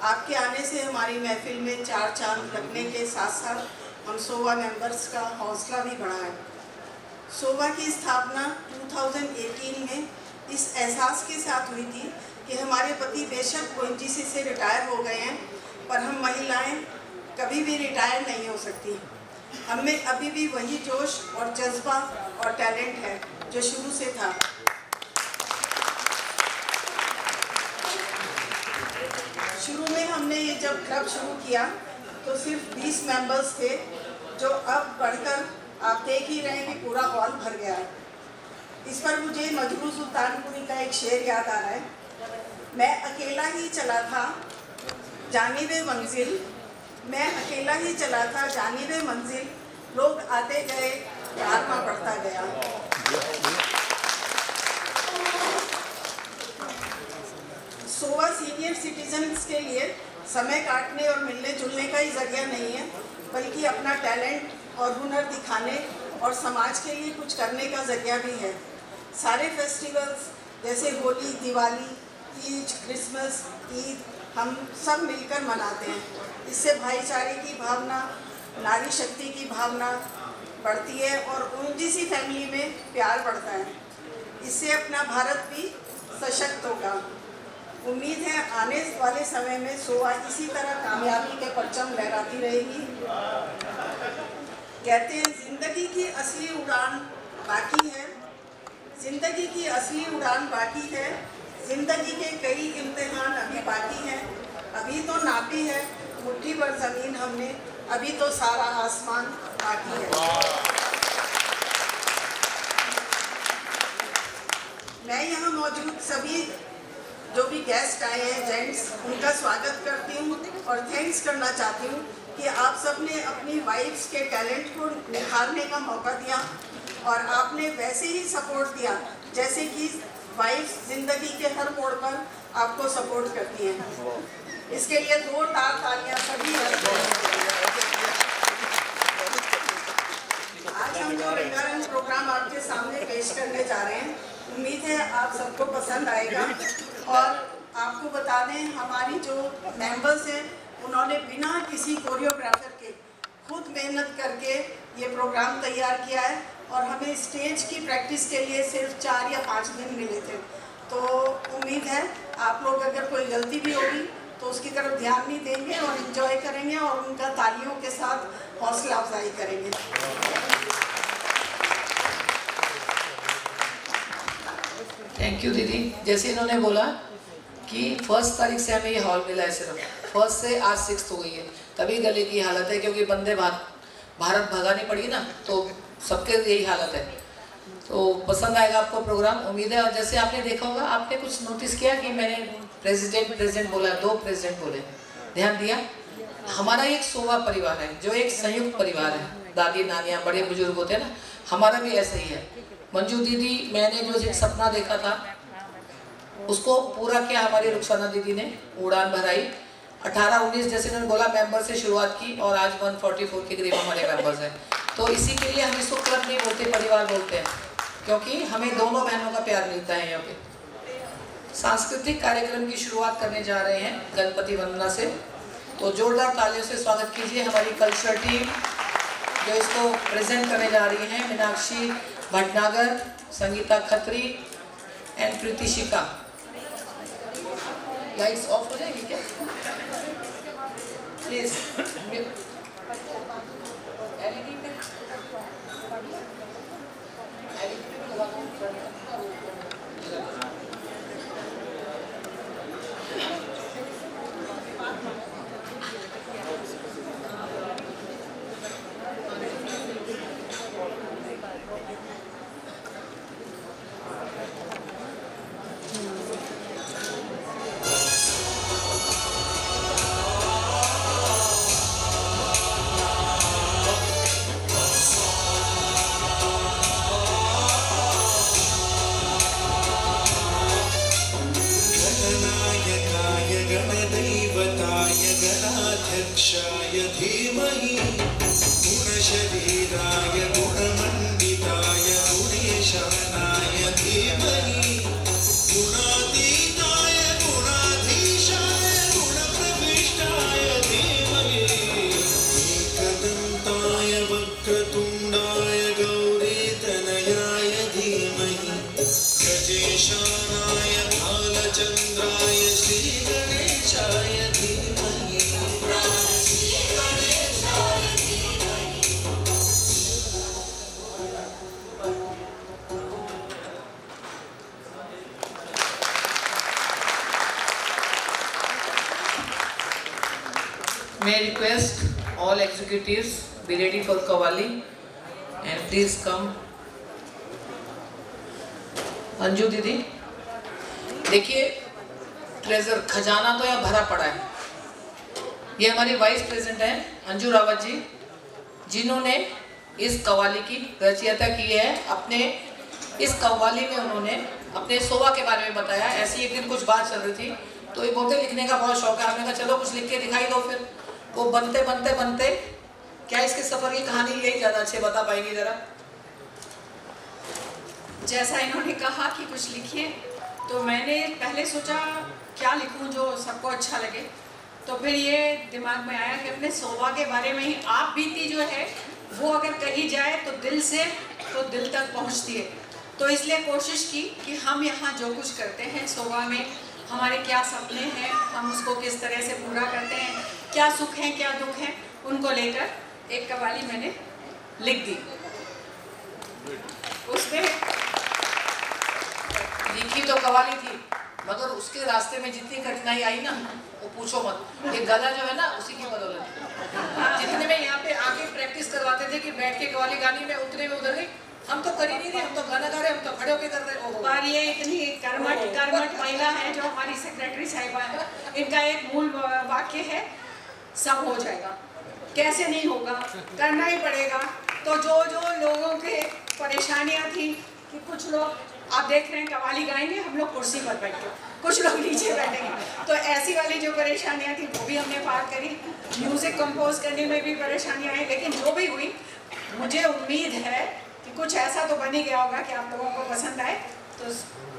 आपके आने से हमारी महफिल में चार चांद लगने के साथ साथ हम सोवा मेंबर्स का हौसला भी बढ़ा है। सोवा की स्थापना 2018 में इस एहसास के साथ हुई थी कि हमारे पति बेशक ओएनजीसी से रिटायर हो गए हैं, पर हम महिलाएं कभी भी रिटायर नहीं हो सकती। हम में अभी भी वही जोश और जज्बा और टैलेंट है जो शुरू से था। शुरू में हमने ये जब क्लब शुरू किया तो सिर्फ 20 मेंबर्स थे, जो अब बढ़कर आप देख ही रहे हैं कि पूरा हॉल भर गया है। इस पर मुझे मजरू सुल्तानपुरी का एक शेर याद आ रहा है। मैं अकेला ही चला था जानिबे मंजिल, मैं अकेला ही चला था जानिबे मंजिल, लोग आते गए हारना पड़ता गया। सोवा सीनियर सिटीजन्स के लिए समय काटने और मिलने जुलने का ही जरिया नहीं है, बल्कि अपना टैलेंट और हुनर दिखाने और समाज के लिए कुछ करने का जरिया भी है। सारे फेस्टिवल्स जैसे होली, दिवाली, तीज, क्रिसमस, ईद हम सब मिलकर मनाते हैं। इससे भाईचारे की भावना, नारी शक्ति की भावना बढ़ती है और ओएनजीसी फैमिली में प्यार बढ़ता है। इससे अपना भारत भी सशक्त होगा। उम्मीद है आने वाले समय में सोवा इसी तरह कामयाबी के परचम लहराती रहेगी। कहते हैं जिंदगी की असली उड़ान बाकी है, जिंदगी की असली उड़ान बाकी है, जिंदगी के कई इम्तिहान अभी बाकी हैं। अभी तो नापी है मुट्ठी भर ज़मीन हमने, अभी तो सारा आसमान बाकी है। मैं यहाँ मौजूद सभी जो भी गेस्ट आए हैं जेंट्स, उनका स्वागत करती हूँ और थैंक्स करना चाहती हूँ कि आप सब ने अपनी वाइफ्स के टैलेंट को निखारने का मौका दिया और आपने वैसे ही सपोर्ट दिया जैसे कि वाइफ्स ज़िंदगी के हर मोड़ पर आपको सपोर्ट करती हैं। इसके लिए जोरदार तालियां सभी। आज हम जो रंगारंग प्रोग्राम आपके सामने पेश करने जा रहे हैं, उम्मीद है आप सबको पसंद आएगा। और आपको बता दें हमारी जो मेंबर्स हैं उन्होंने बिना किसी कोरियोग्राफर के खुद मेहनत करके ये प्रोग्राम तैयार किया है और हमें स्टेज की प्रैक्टिस के लिए सिर्फ 4 या 5 दिन मिले थे। तो उम्मीद है आप लोग अगर कोई गलती भी होगी तो उसकी तरफ ध्यान नहीं देंगे और इन्जॉय करेंगे और उनका तालियों के साथ हौसला अफजाई करेंगे। थैंक यू दीदी। जैसे इन्होंने बोला कि 1 तारीख से हमें ये हॉल मिला है, सिर्फ 1 से आज 6 हो गई है, तभी गले की हालत है क्योंकि वंदे भारत भगानी पड़ी ना, तो सबके यही हालत है। तो पसंद आएगा आपको प्रोग्राम, उम्मीद है। और जैसे आपने देखा होगा, आपने कुछ नोटिस किया कि मैंने प्रेसिडेंट बोला, 2 प्रेसिडेंट बोले, ध्यान दिया। हमारा एक सोवा परिवार है जो एक संयुक्त परिवार है। दादी नानियाँ बड़े बुजुर्ग होते हैं ना, हमारा भी ऐसा ही है। मंजू दीदी, मैंने जो एक सपना देखा था उसको पूरा किया हमारी रुखसाना दीदी ने, उड़ान भराई। 18-19 जैसे उन्होंने बोला मेंबर से शुरुआत की और आज 144 के करीब हमारे मेंबर्स हैं। तो इसी के लिए हम इसको क्लब नहीं बोलते, परिवार बोलते हैं, क्योंकि हमें दोनों बहनों का प्यार मिलता है। यहाँ पे सांस्कृतिक कार्यक्रम की शुरुआत करने जा रहे हैं गणपति वंदना से, तो जोरदार तालियों से स्वागत कीजिए हमारी कल्चरल टीम जो इसको प्रेजेंट करने जा रही है। मीनाक्षी भटनागर, संगीता खत्री एंड प्रीति शिका। लाइट्स ऑफ हो जाएगी क्या प्लीज? गणेशाय धीमहि गुणशरीराय गुणमण्डिताय गुणेशानाय धीमहि गुणातीताय गुणाधीशाय गुणप्रविष्टाय धीमहि एकदन्ताय वक्रतुण्डाय गौरीतनयाय धीमहि गजेशानाय भालचन्द्राय श्रीगणेशाय धीमहि May I request all executives be ready for Qawwali and please come. Anju दीदी, देखिए ट्रेजर खजाना तो यहाँ भरा पड़ा है। ये हमारी वाइस प्रेसिडेंट हैं अंजू रावत जी, जिन्होंने इस कव्वाली की रचयिता की है। अपने इस कव्वाली में उन्होंने अपने सोवा के बारे में बताया। ऐसी एक दिन कुछ बात चल रही थी तो ये बोलते लिखने का बहुत शौक है। हमने कहा चलो कुछ लिख के दिखाई दो। फिर वो बनते बनते बनते क्या इसके सफर की कहानी यही ज़्यादा अच्छे बता पाएंगे ज़रा। जैसा इन्होंने कहा कि कुछ लिखिए, तो मैंने पहले सोचा क्या लिखूं जो सबको अच्छा लगे। तो फिर ये दिमाग में आया कि अपने सोवा के बारे में ही आप बीती जो है वो अगर कही जाए तो दिल से तो दिल तक पहुंचती है। तो इसलिए कोशिश की कि हम यहाँ जो कुछ करते हैं सोवा में हमारे क्या सपने हैं, हम उसको किस तरह से पूरा करते हैं, क्या सुख हैं क्या दुख हैं, उनको लेकर एक कव्वाली मैंने लिख दी। उसमें लिखी तो कव्वाली थी मगर उसके रास्ते में जितनी कठिनाई आई ना वो पूछो मत। ये गला जो है ना उसी की बदौलत। जितने में यहाँ पे आके प्रैक्टिस करवाते थे कि बैठ के कव्वाली गानी में उतरे में उधर गई, हम तो कर ही नहीं रहे, हम तो गाना गा रहे, हम तो खड़े होके कर रहे। पर ये इतनी कर्मठ महिला है जो हमारी सेक्रेटरी साहिबा है, इनका एक मूल वाक्य है, सब हो जाएगा। कैसे नहीं होगा, करना ही पड़ेगा। तो जो जो लोगों के परेशानियां थी कि कुछ लोग आप देख रहे हैं कव्वाली गाएंगे, हम लोग कुर्सी पर बैठ के, कुछ लोग नीचे बैठेंगे, तो ऐसी वाली जो परेशानियां थी वो भी हमने पार करी। म्यूजिक कंपोज करने में भी परेशानियां आई, लेकिन जो भी हुई मुझे उम्मीद है कि कुछ ऐसा तो बन ही गया होगा कि आप लोगों को पसंद आए। तो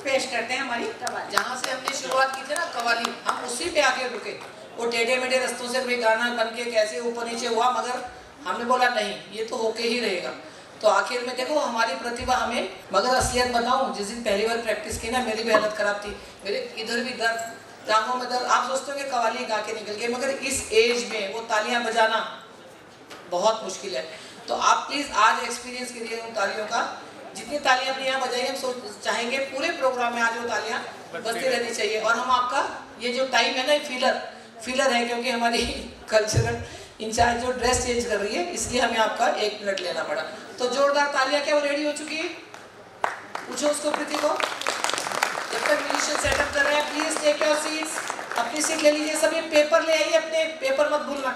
पेश करते हैं हमारी कव्वाली। जहाँ से हमने शुरुआत की थी ना कव्वाली, हम उसी पे आके रुके। वो टेढ़े मेढ़े रस्तों से भी गाना बन के कैसे ऊपर नीचे हुआ, मगर हमने बोला नहीं ये तो होके ही रहेगा। तो आखिर में देखो हमारी प्रतिभा हमें, मगर असलियत बताऊं, जिस दिन पहली बार प्रैक्टिस की ना मेरी भी हालत खराब थी, मेरे इधर भी दर्द, टांगों में दर्द। आप सोचते हो कि कव्वाली गा के निकल गए, मगर इस एज में वो तालियां बजाना बहुत मुश्किल है। तो आप प्लीज़ आज एक्सपीरियंस कीजिए उन तालियों का। जितनी तालियां अपने यहाँ बजाई, हम चाहेंगे पूरे प्रोग्राम में आज वो तालियां बजती रहनी चाहिए। और हम आपका ये जो टाइम है ना फिलर है, क्योंकि हमारी कल्चरल इंचार्ज जो ड्रेस चेंज कर रही है, इसलिए हमें आपका 1 मिनट लेना पड़ा। तो जोरदार तालियां। क्या वो रेडी हो चुकी है? पूछो उसको, प्रीति को। जब तक म्यूजिशियन सेटअप कर रहे हैं प्लीज टेक योर सीट्स। अपनी सीट ले लीजिए। सभी पेपर ले आइए, अपने पेपर मत भूलना।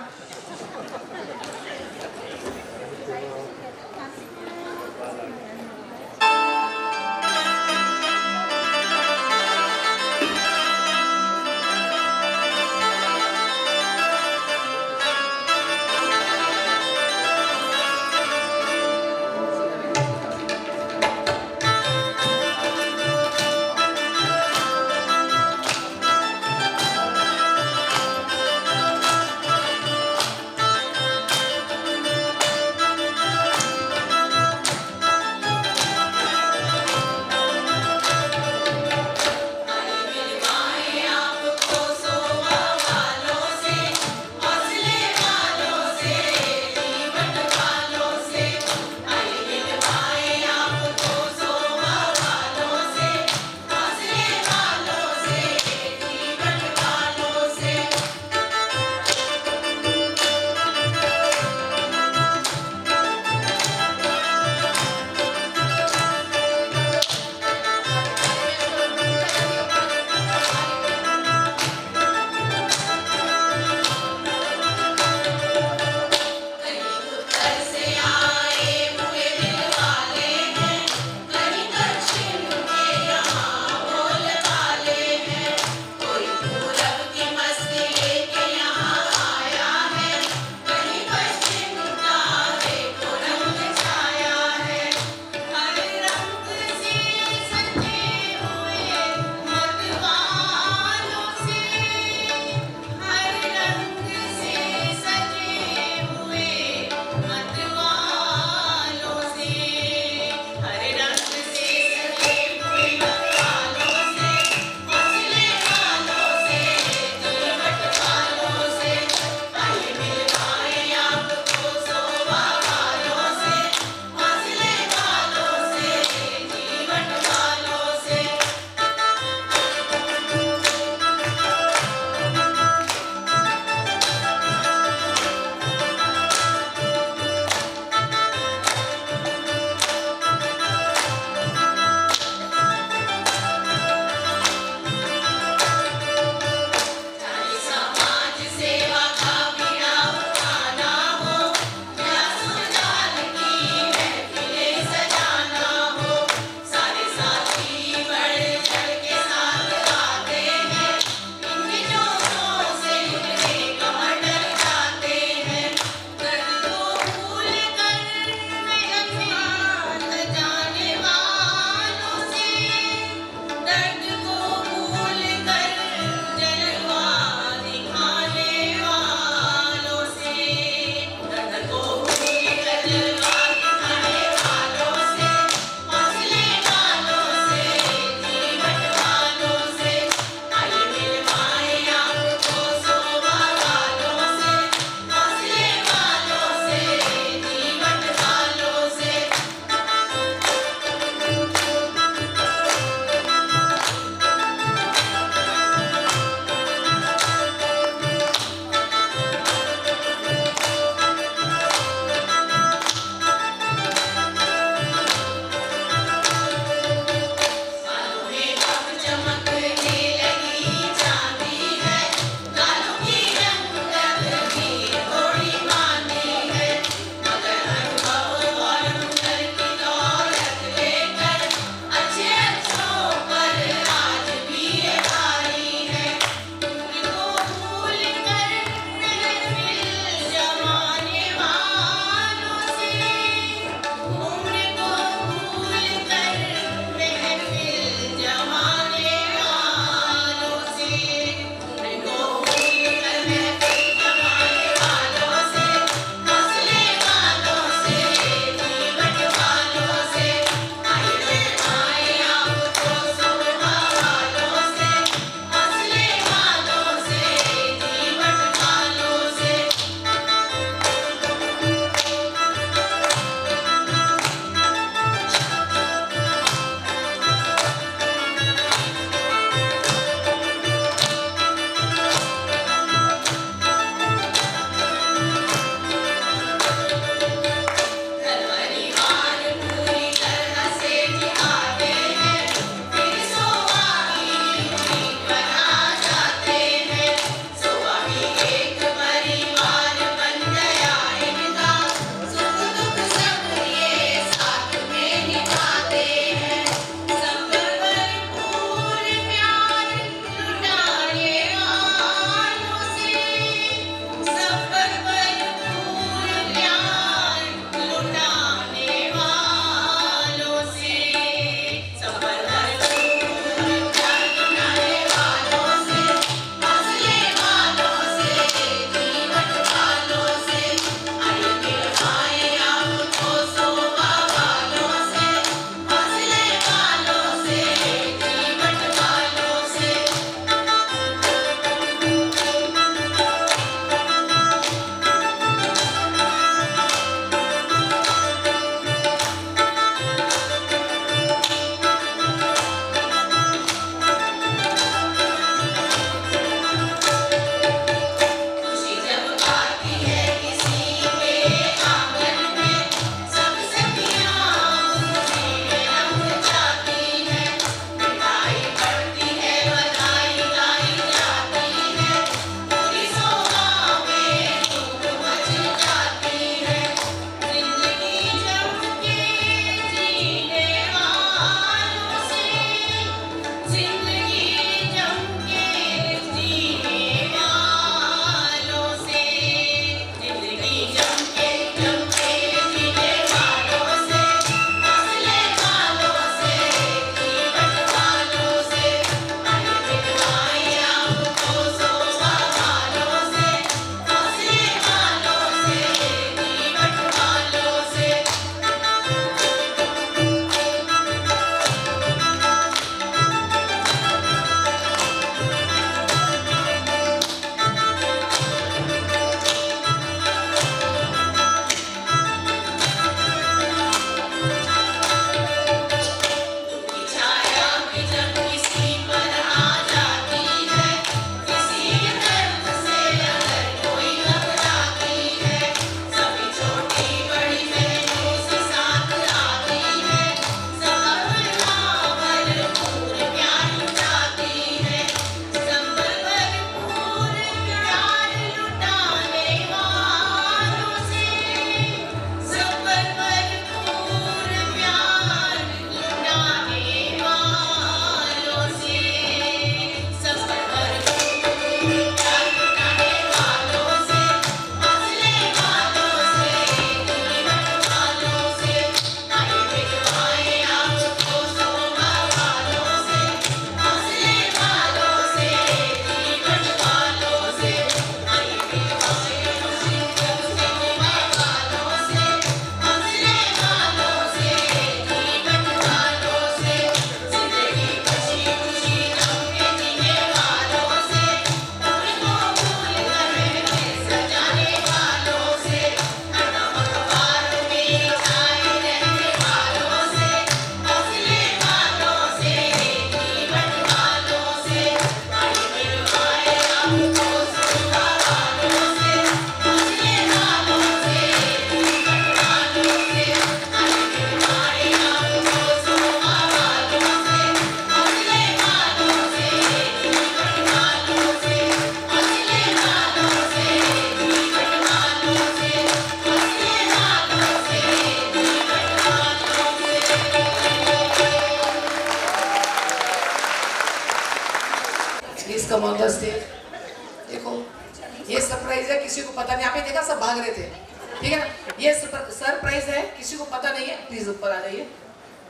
ठीक है ना? ये सरप्राइज है, किसी को पता नहीं है, प्लीज ऊपर आ जाइए।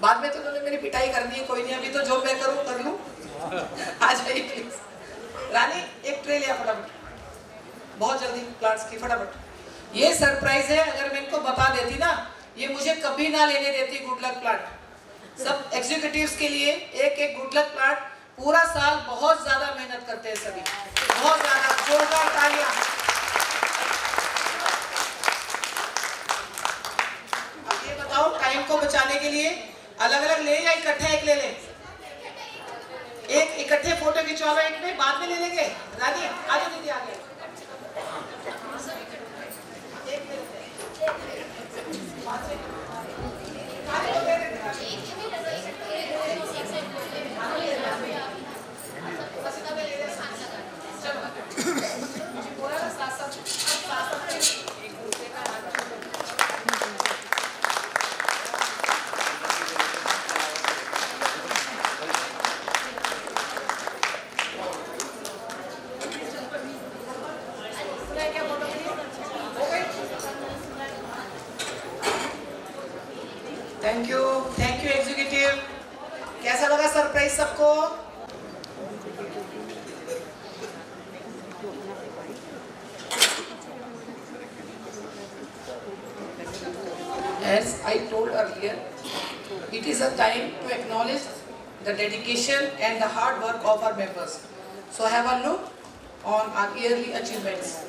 बाद में तो उन्होंने मेरी पिटाई करनी है, कोई नहीं, अभी तो जो मैं करूँ कर लूँ। आ जाइए प्लीज। रानी एक ट्रे लिया फटाफट, बहुत जल्दी प्लांट्स की फटाफट। ये सरप्राइज है, अगर मैं इनको बता देती ना, ये मुझे कभी ना लेने देती गुड लक प्लांट। सब एग्जीक्यूटिव्स के लिए एक एक गुड लक प्लांट, पूरा साल बहुत ज्यादा मेहनत करते हैं सभी, बहुत ज्यादा, जोरदार तालियां। अब ये बताओ, टाइम को बचाने के लिए अलग अलग ले या इकट्ठे एक ले लें? एक इकट्ठे फोटो खिंचवा लो, एक में बाद में ले लेंगे। रानी आ जाओ दीदी, आगे थैंक यू एग्जीक्यूटिव। कैसा लगा सरप्राइज सबको? As I told earlier, it is a time to acknowledge the dedication and the hard work of our members. So have a look on our yearly achievements.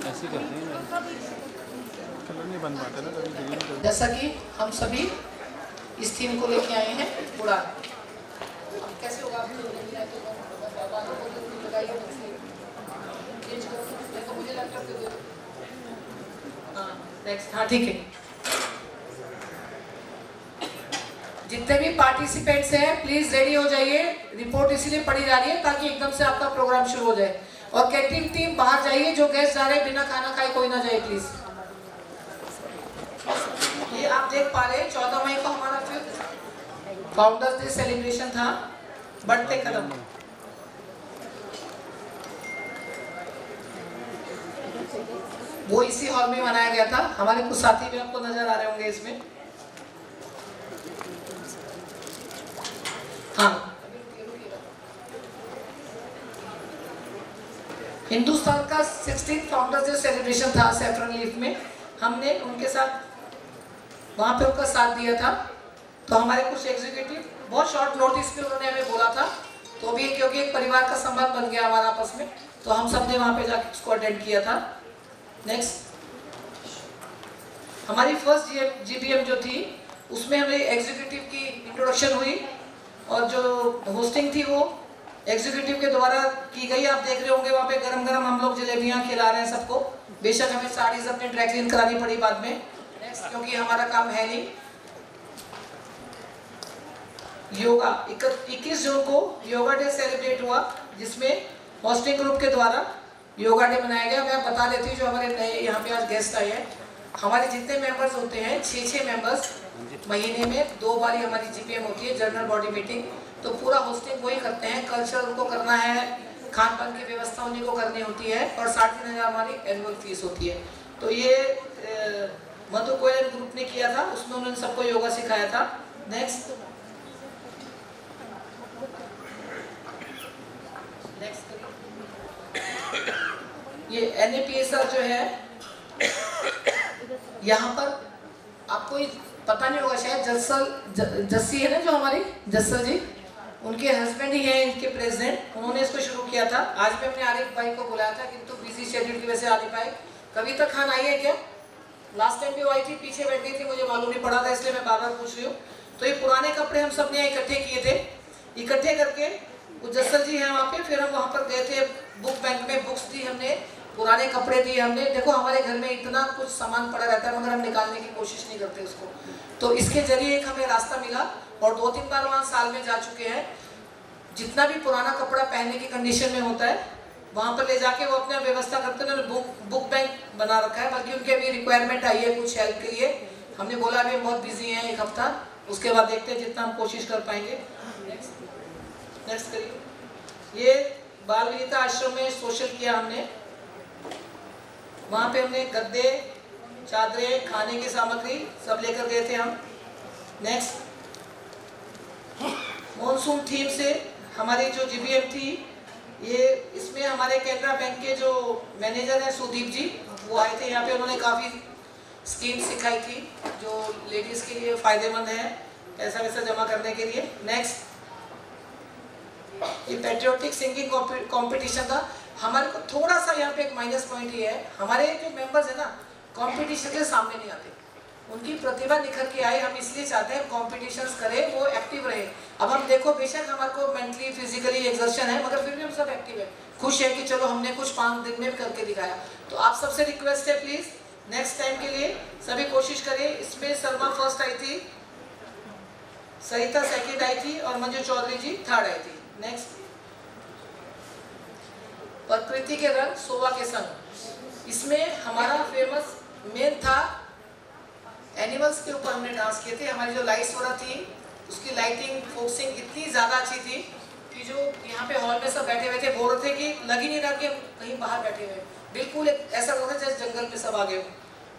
ऐसे करते हैं, colour नहीं बन पाता ना कभी ग्रीन। जैसा कि हम सभी इस थीम को लेके आए हैं, उड़ान। कैसे होगा? हाँ ठीक है। जितने भी पार्टिसिपेंट्स हैं प्लीज रेडी हो जाइए। रिपोर्ट इसीलिए पढ़ी जा रही है ताकि एकदम से आपका प्रोग्राम शुरू हो जाए। और कैटरिंग टीम बाहर जाइए, जो गेस्ट जा रहे हैं बिना खाना खाए कोई ना जाए प्लीज। ये आप देख पा रहे हैं 14 मई को हमारा फिर फाउंडर्स डे सेलिब्रेशन था, बढ़ते कदम। वो इसी हॉल में मनाया गया था। हमारे कुछ साथी भी आपको नजर आ रहे होंगे इसमें। हाँ, हिंदुस्तान का 16th फाउंडर्स डे सेलिब्रेशन था सैफरन लीफ में। हमने उनके साथ वहाँ पे उनका साथ दिया था। तो हमारे कुछ एग्जीक्यूटिव बहुत शॉर्ट नोटिस पे उन्होंने हमें बोला था, तो भी क्योंकि एक परिवार का संबंध बन गया हमारा आपस में, तो हम सब ने वहाँ पे जाके उसको अटेंड किया था। नेक्स्ट, हमारी फर्स्ट जीबीएम जो थी उसमें हमें एग्जीक्यूटिव की इंट्रोडक्शन हुई और जो होस्टिंग थी वो एग्जीक्यूटिव के द्वारा की गई। आप देख रहे होंगे वहाँ पे गरम गरम हम लोग जलेबियाँ खिला रहे हैं सबको। बेशक हमें साड़ीज अपने ड्राई क्लीन करानी पड़ी बाद में, क्योंकि हमारा काम है नहीं। योगा 21 जून को योगा डे सेलिब्रेट हुआ, जिसमें होस्टिंग ग्रुप के द्वारा योगा डे मनाया गया। मैं बता देती हूँ जो हमारे नए यहाँ पे आज गेस्ट आए हैं, हमारे जितने मेंबर्स होते हैं 6 मेंबर्स, महीने में 2 बार हमारी जीपीएम होती है, जनरल बॉडी मीटिंग। तो पूरा होस्टिंग वही करते हैं, कल्चर उनको करना है, खान पान की व्यवस्था उन्हीं को करनी होती है, और 3,500 हमारी एनुअल फीस होती है। तो ये मधु कोयल ग्रुप ने किया था, उसमें उन्होंने सबको योगा सिखाया था। नेक्स्ट ये NAPSR जो है, यहाँ पर आपको पता नहीं होगा शायद, जस्सी है ना जो हमारी जस्सल जी, उनके हस्बैंड ही हैं इनके प्रेसिडेंट, उन्होंने इसको शुरू किया था। आज भी हमने आरिफ भाई को बुलाया था, किंतु बिजी शेड्यूल की वजह से आ नहीं पाए। कविता खान आई है क्या? लास्ट टाइम भी वो आई थी, पीछे बैठ गई थी, मुझे मालूम नहीं पड़ा था, इसलिए मैं बार बार पूछ रही हूँ। तो ये पुराने कपड़े हम सब ने इकट्ठे किए थे, इकट्ठे करके वो जस्सल जी हैं वहाँ पे, फिर हम वहाँ पर गए थे, बुक बैंक में बुक्स दी हमने, पुराने कपड़े दिए हमने। देखो हमारे घर में इतना कुछ सामान पड़ा रहता है, मगर हम निकालने की कोशिश नहीं करते उसको। तो इसके जरिए एक हमें रास्ता मिला, और 2-3 बार वहाँ साल में जा चुके हैं। जितना भी पुराना कपड़ा पहनने की कंडीशन में होता है, वहाँ पर ले जाके वो अपना व्यवस्था करते हैं। उन्होंने बुक बैंक बना रखा है, बल्कि उनके अभी रिक्वायरमेंट आई है कुछ हेल्प के लिए। हमने बोला अभी हम बहुत बिजी हैं, एक हफ्ता, उसके बाद देखते हैं जितना हम कोशिश कर पाएंगे। नेक्स्ट करिए। ये बाल विनीता आश्रम में सोशल किया हमने, वहाँ पे हमने गद्दे, चादरें, खाने की सामग्री सब लेकर गए थे हम। नेक्स्ट, मॉनसून थीम से हमारी जो जीबीएम थी, ये इसमें हमारे कैनरा बैंक के जो मैनेजर हैं सुदीप जी, वो आए थे यहाँ पे। उन्होंने काफ़ी स्कीम सिखाई थी जो लेडीज़ के लिए फ़ायदेमंद है पैसा वैसा जमा करने के लिए। नेक्स्ट, ये पेट्रियोटिक सिंगिंग कंपटीशन था। हमारे को थोड़ा सा यहाँ पे एक माइनस पॉइंट ये है, हमारे जो मेंबर्स है ना कंपटीशन के सामने नहीं आते, उनकी प्रतिभा निखर के आए। हम इसलिए चाहते हैं कंपटीशंस करें, वो एक्टिव रहे। अब हम देखो बेशक हमारे को मेंटली फिजिकली एग्जर्शन है, मगर फिर भी हम सब एक्टिव है, खुश है कि चलो हमने कुछ 5 दिन में करके दिखाया। तो आप सबसे रिक्वेस्ट है प्लीज़ नेक्स्ट टाइम के लिए सभी कोशिश करें। इसमें सलमा फर्स्ट आई थी, सरिता सेकंड आई थी और मंजू चौधरी जी थर्ड आई थी। नेक्स्ट, प्रकृति के रंग सोवा के संग, इसमें हमारा फेमस मेन था एनिमल्स के ऊपर हमने डांस किए थे। हमारी जो लाइट्स हो रहा थी उसकी लाइटिंग फोकसिंग इतनी ज़्यादा अच्छी थी कि जो यहाँ पे हॉल में सब बैठे हुए थे बोल रहे थे कि लग ही नहीं रहा कि हम कहीं बाहर बैठे हुए, बिल्कुल एक ऐसा लग रहा है जैसे जंगल में सब आ गए हो।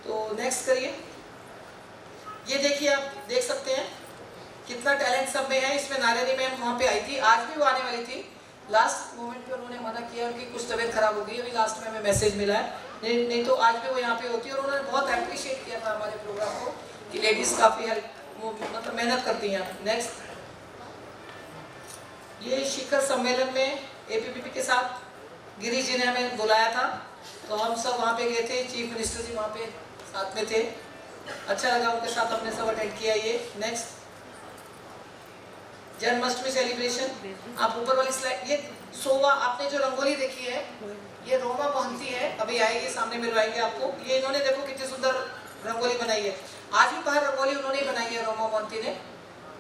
तो नेक्स्ट करिए। ये देखिए, आप देख सकते हैं कितना टैलेंट सब में है। इसमें नारायणी मैम वहाँ पे आई थी, आज भी वो आने वाली थी, लास्ट मोमेंट पे उन्होंने मना किया कि कुछ तबीयत खराब हो गई, अभी लास्ट में हमें मैसेज मिला है, नहीं तो आज भी वो यहाँ पे होती। और उन्होंने बहुत अप्रिशिएट किया था हमारे प्रोग्राम को कि लेडीज़ काफ़ी हेल्प मतलब मेहनत करती हैं। नेक्स्ट, ये शिखर सम्मेलन में APPP के साथ गिरीश जी ने हमें बुलाया था, तो हम सब वहाँ पे गए थे, चीफ मिनिस्टर जी वहाँ पे साथ में थे, अच्छा लगा उनके साथ हमने सब अटेंड किया। ये नेक्स्ट, जन्माष्टमी सेलिब्रेशन, आप ऊपर वाली स्लाइड, ये सोवा आपने जो रंगोली देखी है ये रोमा मोहंती है, अभी आएगी सामने मिलवाएंगे आपको। ये इन्होंने देखो कितनी सुंदर रंगोली बनाई है, आज भी बाहर रंगोली उन्होंने बनाई है रोमा मोहंती ने,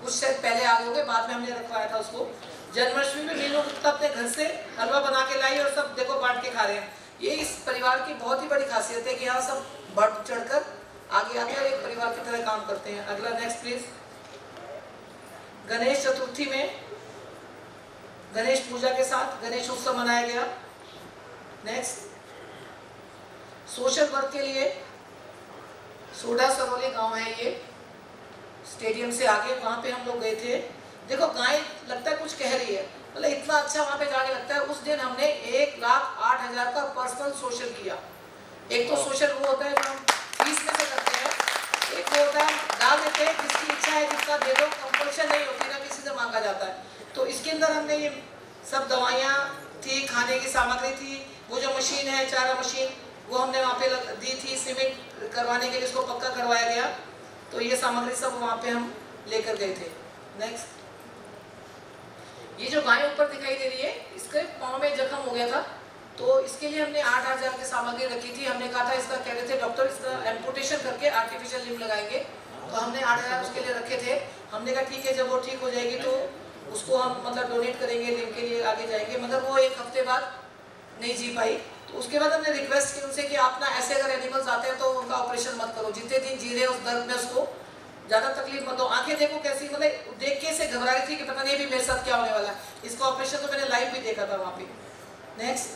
कुछ शायद पहले आ गए, बाद में हमने रखवाया था उसको। जन्माष्टमी में ये लोग अपने घर से हलवा बना के लाई और सब देखो बांट के खा रहे हैं। ये इस परिवार की बहुत ही बड़ी खासियत है कि यहाँ सब बढ़ चढ़कर आगे आके एक परिवार की तरह काम करते हैं। अगला नेक्स्ट प्लीज। गणेश चतुर्थी में गणेश पूजा के साथ गणेश उत्सव मनाया गया। नेक्स्ट, सोशल वर्क के लिए सोडा सरोली गांव है, ये स्टेडियम से आगे, वहाँ पे हम लोग गए थे। देखो गाय लगता है कुछ कह रही है, मतलब इतना अच्छा वहाँ पे जाने लगता है। उस दिन हमने 1,08,000 का पर्सनल सोशल किया। एक तो सोशल वो होता है जो हम फीस में से करते हैं, एक वो होता है डाल देते हैं, जिसकी इच्छा है जिसका दे दो, कंपल्शन नहीं होती ना, किसी से मांगा जाता है। तो इसके अंदर हमने ये सब दवाइयाँ थी, खाने की सामग्री थी, वो जो मशीन है चारा मशीन वो हमने वहाँ पे दी थी, सीमेंट करवाने के लिए इसको पक्का करवाया गया। तो ये सामग्री सब वहाँ पे हम लेकर गए थे। नेक्स्ट, ये जो गाय ऊपर दिखाई दे रही है इसके पाँव में जख्म हो गया था, तो इसके लिए हमने 8,000 की सामग्री रखी थी। हमने कहा था इसका कह रहे थे डॉक्टर इसका एम्पुटेशन करके आर्टिफिशियल लिम्ब लगाएंगे, तो हमने 8,000 उसके लिए रखे थे। हमने कहा ठीक है, जब वो ठीक हो जाएगी तो उसको हम मतलब डोनेट करेंगे, लिम्ब के लिए आगे जाएंगे। मगर वो 1 हफ्ते बाद नहीं जी पाई, तो उसके बाद हमने रिक्वेस्ट की उनसे कि आप ना ऐसे अगर एनिमल्स आते हैं तो उनका ऑपरेशन मत करो, जितने दिन जी रहे उस दर्द में उसको ज़्यादा तकलीफ मत दो। आंखें देखो कैसी, मतलब देख के से घबरा रही थी कि पता नहीं अभी मेरे साथ क्या होने वाला है। इसका ऑपरेशन तो मैंने लाइव भी देखा था वहाँ पे। नेक्स्ट,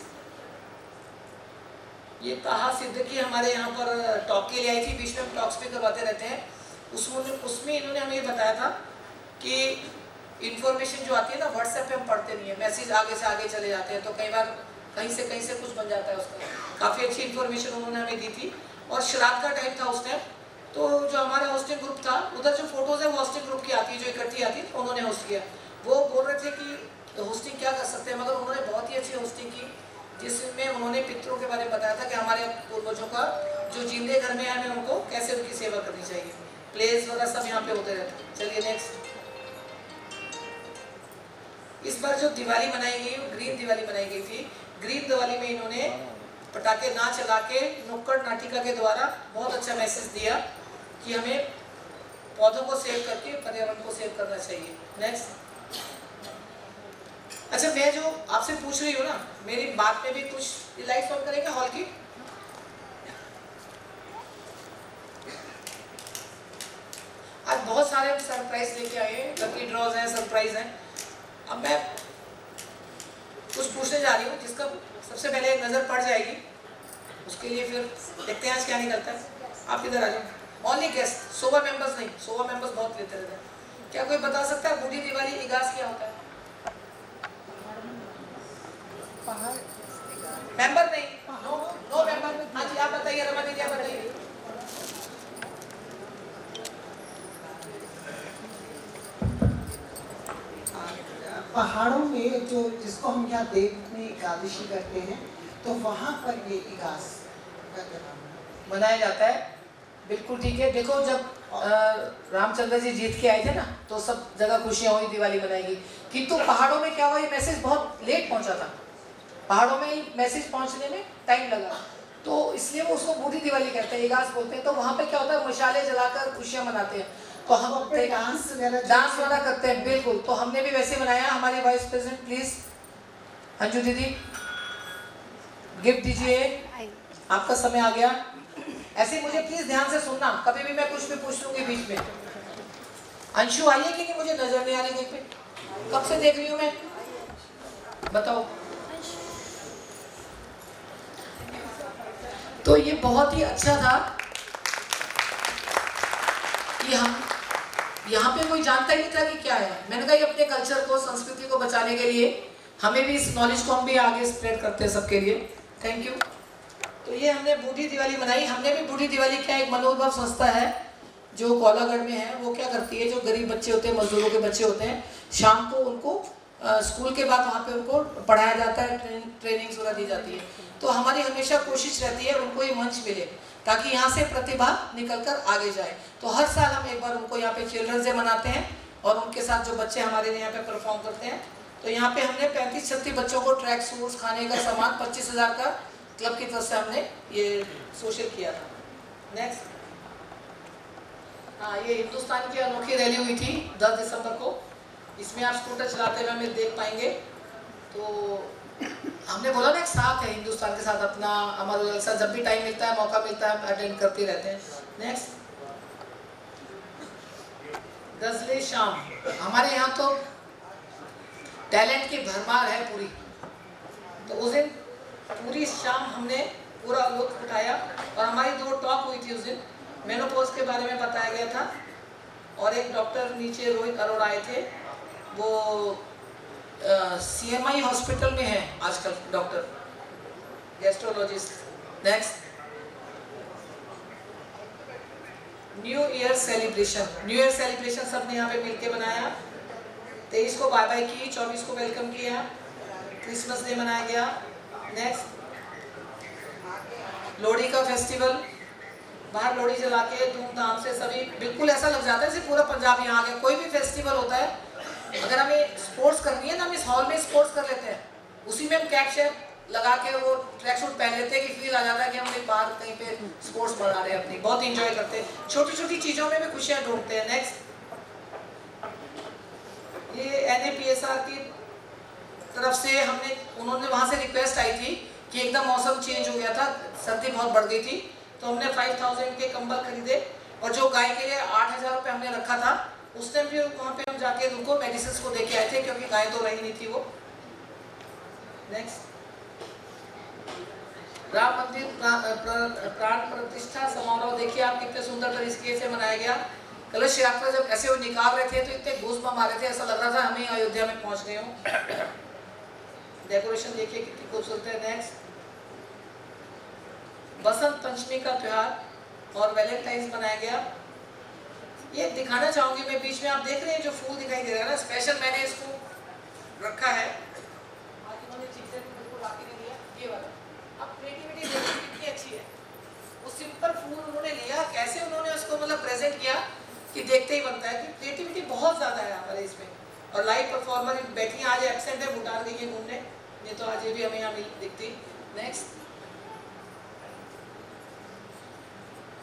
ये ताहा सिद्दीकी हमारे यहाँ पर टॉक के लिए आई थी, बीच में हम टॉक्स भी करवाते रहते हैं। उसमें इन्होंने हमें ये बताया था कि इन्फॉर्मेशन जो आती है ना व्हाट्सएप पे हम पढ़ते नहीं है, मैसेज आगे से आगे चले जाते हैं, तो कई बार कहीं से कुछ बन जाता है उसका। काफ़ी अच्छी इन्फॉर्मेशन उन्होंने हमें दी थी। और श्राद्ध का टाइम था उस टाइम, तो जो हमारा होस्टिंग ग्रुप था, उधर जो फोटोज़ है वो होस्टिंग ग्रुप की आती है, जो इकट्ठी आती है, उन्होंने होस्ट किया। वो बोल रहे थे कि होस्टिंग क्या कर सकते हैं, मगर उन्होंने बहुत ही अच्छी होस्टिंग की, जिसमें उन्होंने पितरों के बारे में बताया था कि हमारे पूर्वजों का जो जिंदे घर में है हमें उनको कैसे उनकी सेवा करनी चाहिए। प्लेस वगैरह सब यहाँ पे होते रहते हैं। चलिए नेक्स्ट, इस बार जो दिवाली मनाई गई वो ग्रीन दिवाली मनाई गई थी। ग्रीन दिवाली में इन्होंने पटाखे ना चला के नुक्कड़ नाटिका के द्वारा बहुत अच्छा मैसेज दिया कि हमें पौधों को सेव करके पर्यावरण को सेव करना चाहिए। नेक्स्ट, अच्छा मैं जो आपसे पूछ रही हूँ ना, मेरी बात में भी कुछ लाइट्स ऑन करेंगे हॉल की। आज बहुत सारे सरप्राइज लेके आए हैं, लकी ड्रॉज हैं, सरप्राइज हैं। अब मैं कुछ पूछने जा रही हूँ जिसका सबसे पहले एक नज़र पड़ जाएगी, उसके लिए फिर देखते हैं आज क्या निकलता है। आप इधर आ जाओ। ओनली गेस्ट, सोवा मेंबर्स नहीं, सोवा मेंबर्स बहुत लेते रहते हैं। क्या कोई बता सकता है बूढ़ी दिवाली इगास क्या होता है? मेंबर नहीं, नो मेंबर। हाँ जी, आप बताइए, रमा दीदी आप बताइए। पहाड़ों में जो जिसको हम यहाँ देवनी एकादशी करते हैं, तो वहाँ पर ये इगास मनाया जाता है। बिल्कुल ठीक है। देखो जब रामचंद्र जी जीत के आए थे ना, तो सब जगह खुशियाँ हुई, दिवाली मनाएगी। किंतु पहाड़ों में क्या हुआ, ये मैसेज बहुत लेट पहुंचा था। पहाड़ों में ही मैसेज पहुंचने में टाइम लगा, तो इसलिए वो उसको बूढ़ी दिवाली कहते हैं, इगास बोलते हैं। तो वहाँ पे क्या होता है, मशाले जलाकर खुशियाँ मनाते हैं। तो हम डांस वाला करते हैं। बिल्कुल, तो हमने भी वैसे बनाया। हमारे वाइस प्रेसिडेंट प्लीज, अंजू दीदी गिफ्ट दीजिए, आपका समय आ गया। ऐसे मुझे प्लीज ध्यान से सुनना, कभी भी मैं कुछ भी पूछ लूंगी बीच में। अंशु आई है कि नहीं, मुझे नजर नहीं आ रही कहीं पे, कब से देख रही हूँ मैं, बताओ। तो ये बहुत ही अच्छा था कि हम यहाँ पे कोई जानता ही नहीं था कि क्या है। मैंने कहा ये अपने कल्चर को, संस्कृति को बचाने के लिए हमें भी इस नॉलेज को हम भी आगे स्प्रेड करते हैं सबके लिए। Thank you. तो ये हमने बूढ़ी दिवाली मनाई। हमने भी बूढ़ी दिवाली क्या, एक मनोभाव संस्था है जो कोलागढ़ में है, वो क्या करती है, जो गरीब बच्चे होते हैं, मजदूरों के बच्चे होते हैं, शाम को उनको स्कूल के बाद वहाँ पे उनको पढ़ाया जाता है, ट्रेनिंग्स वगैरह दी जाती है। तो हमारी हमेशा कोशिश रहती है उनको ये मंच मिले ताकि यहाँ से प्रतिभा निकलकर आगे जाए। तो हर साल हम एक बार उनको यहाँ पे चिल्ड्रंस डे मनाते हैं और उनके साथ जो बच्चे हमारे यहाँ पे परफॉर्म करते हैं। तो यहाँ पे हमने 35-36 बच्चों को ट्रैक सूट्स, खाने का सामान 25,000 का क्लब की तरफ से हमने ये सोशल किया था। नेक्स्ट, हाँ, ये हिंदुस्तान की अनोखी रैली हुई थी 10 दिसंबर को। इसमें आप स्कूटर चलाते हुए हमें देख पाएंगे। तो हमने बोला ना, एक साथ है हिंदुस्तान के साथ अपना, हमारे साथ जब भी टाइम मिलता है, मौका मिलता है, हम अटेंड करते रहते हैं। नेक्स्ट, गजले शाम। हमारे यहाँ तो टैलेंट की भरमार है पूरी। तो उस दिन पूरी शाम हमने पूरा लुत्फ उठाया और हमारी 2 टॉक हुई थी उस दिन। मेनोपॉज के बारे में बताया गया था और एक डॉक्टर नीचे रोहित अरोड़ा आए थे, वो CMI हॉस्पिटल में है आजकल, doctor gastrologist. Next, new year celebration. New year celebration सबने यहाँ पे मिलके बनाया। 23 को बाय बाय की, 24 को वेलकम किया, क्रिसमस डे मनाया गया। नेक्स्ट, लोहड़ी का फेस्टिवल, बाहर लोहड़ी जला के धूमधाम से सभी, बिल्कुल ऐसा लग जाता है जैसे पूरा पंजाब यहाँ आ गया। कोई भी फेस्टिवल होता है, अगर हमें स्पोर्ट्स करनी है ना, हम इस हॉल में स्पोर्ट्स कर लेते हैं, उसी में हम कैप शेप लगा के वो ट्रैक सूट पहन लेते हैं कि फील आ जाता है कि हम एक बाहर कहीं पे स्पोर्ट्स बना रहे हैं अपनी, बहुत इंजॉय करते हैं। छोटी छोटी चीज़ों में भी खुशियाँ ढूंढते हैं। नेक्स्ट, ये NAPSR की तरफ से हमने, उन्होंने वहाँ से रिक्वेस्ट आई थी कि एकदम मौसम चेंज हो गया था, सर्दी बहुत बढ़ गई थी, तो हमने 5000 के कंबल खरीदे और जो गाय के लिए 8000 रुपये हमने रखा था, उस टाइम फिर वहाँ पे हम जाके उनको मेडिसिन को दे के आए थे क्योंकि गाय तो रही नहीं थी वो। नेक्स्ट, राम मंदिर प्राण प्रतिष्ठा समारोह। देखिए आप कितने सुंदर तरीके से मनाया गया। कलश यात्रा जब ऐसे वो निकाल रहे थे तो इतने गूज़बम्प आ रहे थे, ऐसा लग रहा था हमें अयोध्या में पहुंच गए हो। डेकोरेशन देखिए कितनी खूबसूरत है। नेक्स्ट, बसंत पंचमी का त्योहार और वैलेंटाइंस मनाया गया। ये दिखाना चाहूंगी मैं, बीच में आप देख रहे हैं जो फूल दिखाई दे रहा है ना, स्पेशल मैंने इसको रखा है। आज उन्होंने चीजें बिल्कुल आके नहीं दिया, ये वाला। अब क्रिएटिविटी देखिए कितनी अच्छी है। वो सिंपल फूल उन्होंने लिया, कैसे उन्होंने उसको मतलब प्रेजेंट किया कि देखते ही बनता है कि क्रिएटिविटी बहुत ज़्यादा है हमारे इसमें। और लाइव परफॉर्मर बैठी, आज एब्सेंट है, भूटान गई है घूमने, नहीं तो आज ये भी हमें यहाँ दिखती। नेक्स्ट,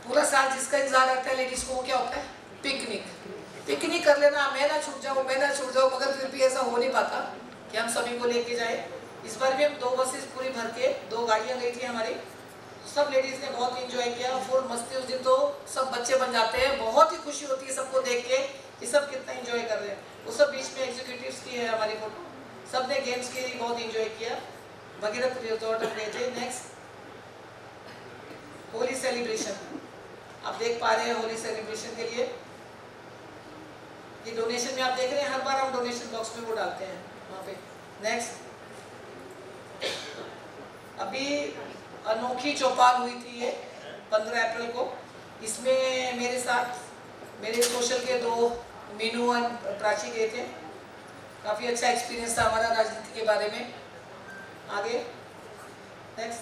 पूरा साल जिसका इंतजार रहता है लेडीज को, वो क्या होता है, पिकनिक। पिकनिक कर लेना, मैं ना छूट जाऊँ, मैं ना छूट जाऊँ, मगर फिर भी ऐसा हो नहीं पाता कि हम सभी को लेके जाए। इस बार भी हम 2 बसेस पूरी भर के, 2 गाड़ियाँ गई थी हमारी सब लेडीज ने बहुत इंजॉय किया, फुल मस्ती। उस दिन तो सब बच्चे बन जाते हैं, बहुत ही खुशी होती है सबको देख के कि सब कितना इंजॉय कर रहे हैं। वो सब बीच में एग्जीक्यूटिव्स की है हमारी फोटो, सब ने गेम्स के लिए बहुत इंजॉय किया। भगीरथ रिजॉर्ट हम गए थे। नेक्स्ट होली सेलिब्रेशन, आप देख पा रहे हैं होली सेलिब्रेशन के लिए ये डोनेशन में आप देख रहे हैं, हर बार हम डोनेशन बॉक्स में वो डालते हैं वहाँ पे। नेक्स्ट, अभी अनोखी चौपाल हुई थी ये 15 अप्रैल को। इसमें मेरे साथ मेरे सोशल के 2 मीनू और प्राची गए थे। काफ़ी अच्छा एक्सपीरियंस था हमारा राजनीति के बारे में। आगे नेक्स्ट,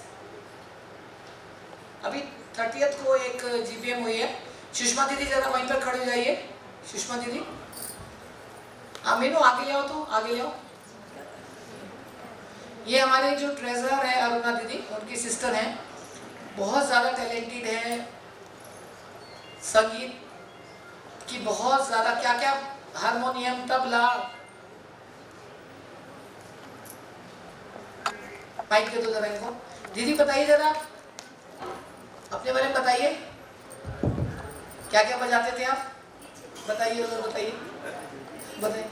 अभी 30th को एक GPM हुई है। सुषमा दीदी जरा वहीं पर खड़े हो जाइए। सुषमा दीदी, हाँ मीनू आगे ले आओ, तो आगे ले आओ। ये हमारे जो ट्रेजरर है अरुणा दीदी, उनकी सिस्टर हैं, बहुत ज़्यादा टैलेंटेड है, संगीत की बहुत ज़्यादा, क्या क्या हारमोनियम, तबला। माइक दे दो जरा इनको। दीदी बताइए जरा अपने बारे में बताइए, क्या क्या बजाते थे आप, बताइए उधर, बताइए बताइए।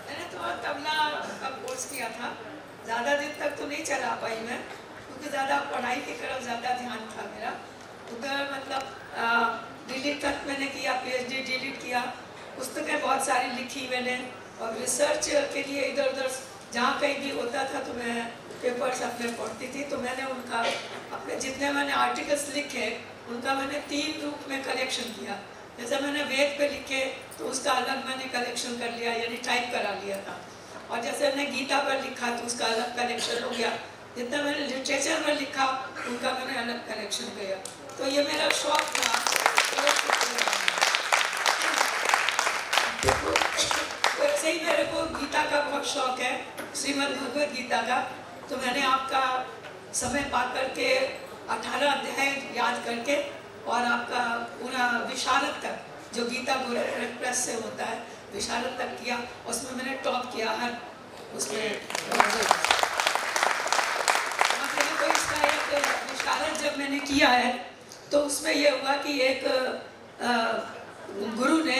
मैंने तो तबला का कोर्स किया था, ज़्यादा दिन तक तो नहीं चला पाई मैं, क्योंकि ज़्यादा पढ़ाई की तरफ ज़्यादा ध्यान था मेरा। उधर मतलब दिल्ली तक मैंने किया, PhD डिलीट किया, पुस्तकें बहुत सारी लिखी मैंने, और रिसर्च के लिए इधर उधर जहाँ कहीं भी होता था तो मैं पेपर्स अपने पढ़ती थी। तो मैंने उनका अपने जितने मैंने आर्टिकल्स लिखे उनका मैंने 3 रूप में कलेक्शन किया। जैसे मैंने वेद पे लिखे तो उसका अलग मैंने कलेक्शन कर लिया, यानी टाइप करा लिया था। और जैसे मैंने गीता पर लिखा तो उसका अलग कलेक्शन हो गया। जितना मैंने लिटरेचर में लिखा उनका मैंने अलग कलेक्शन किया। तो ये मेरा शौक था। वैसे ही मेरे को गीता का बहुत शौक है, श्रीमद् भगवद गीता का। तो मैंने आपका समय पा करके 18 अध्याय याद करके और आपका पूरा विशारद तक जो गीता प्रेस से होता है विशारद तक किया, उसमें मैंने टॉप किया हर उसमें। तो इसका एक विशारद जब मैंने किया है तो उसमें ये हुआ कि एक गुरु ने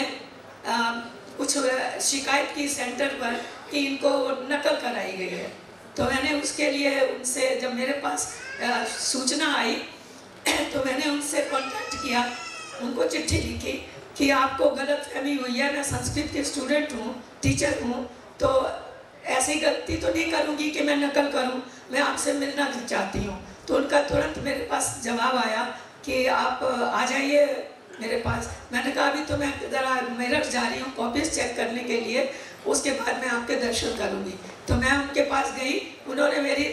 कुछ शिकायत की सेंटर पर कि इनको नकल कराई गई है। तो मैंने उसके लिए उनसे, जब मेरे पास सूचना आई तो मैंने उनसे कांटेक्ट किया, उनको चिट्ठी लिखी कि आपको गलतफहमी हुई है, मैं संस्कृत की स्टूडेंट हूँ, टीचर हूँ, तो ऐसी गलती तो नहीं करूँगी कि मैं नकल करूँ, मैं आपसे मिलना चाहती हूँ। तो उनका तुरंत मेरे पास जवाब आया कि आप आ जाइए मेरे पास। मैंने कहा अभी तो मैं ज़रा मेरठ जा रही हूँ कॉपीज चेक करने के लिए, उसके बाद मैं आपके दर्शन करूँगी। तो मैं उनके पास गई, उन्होंने मेरी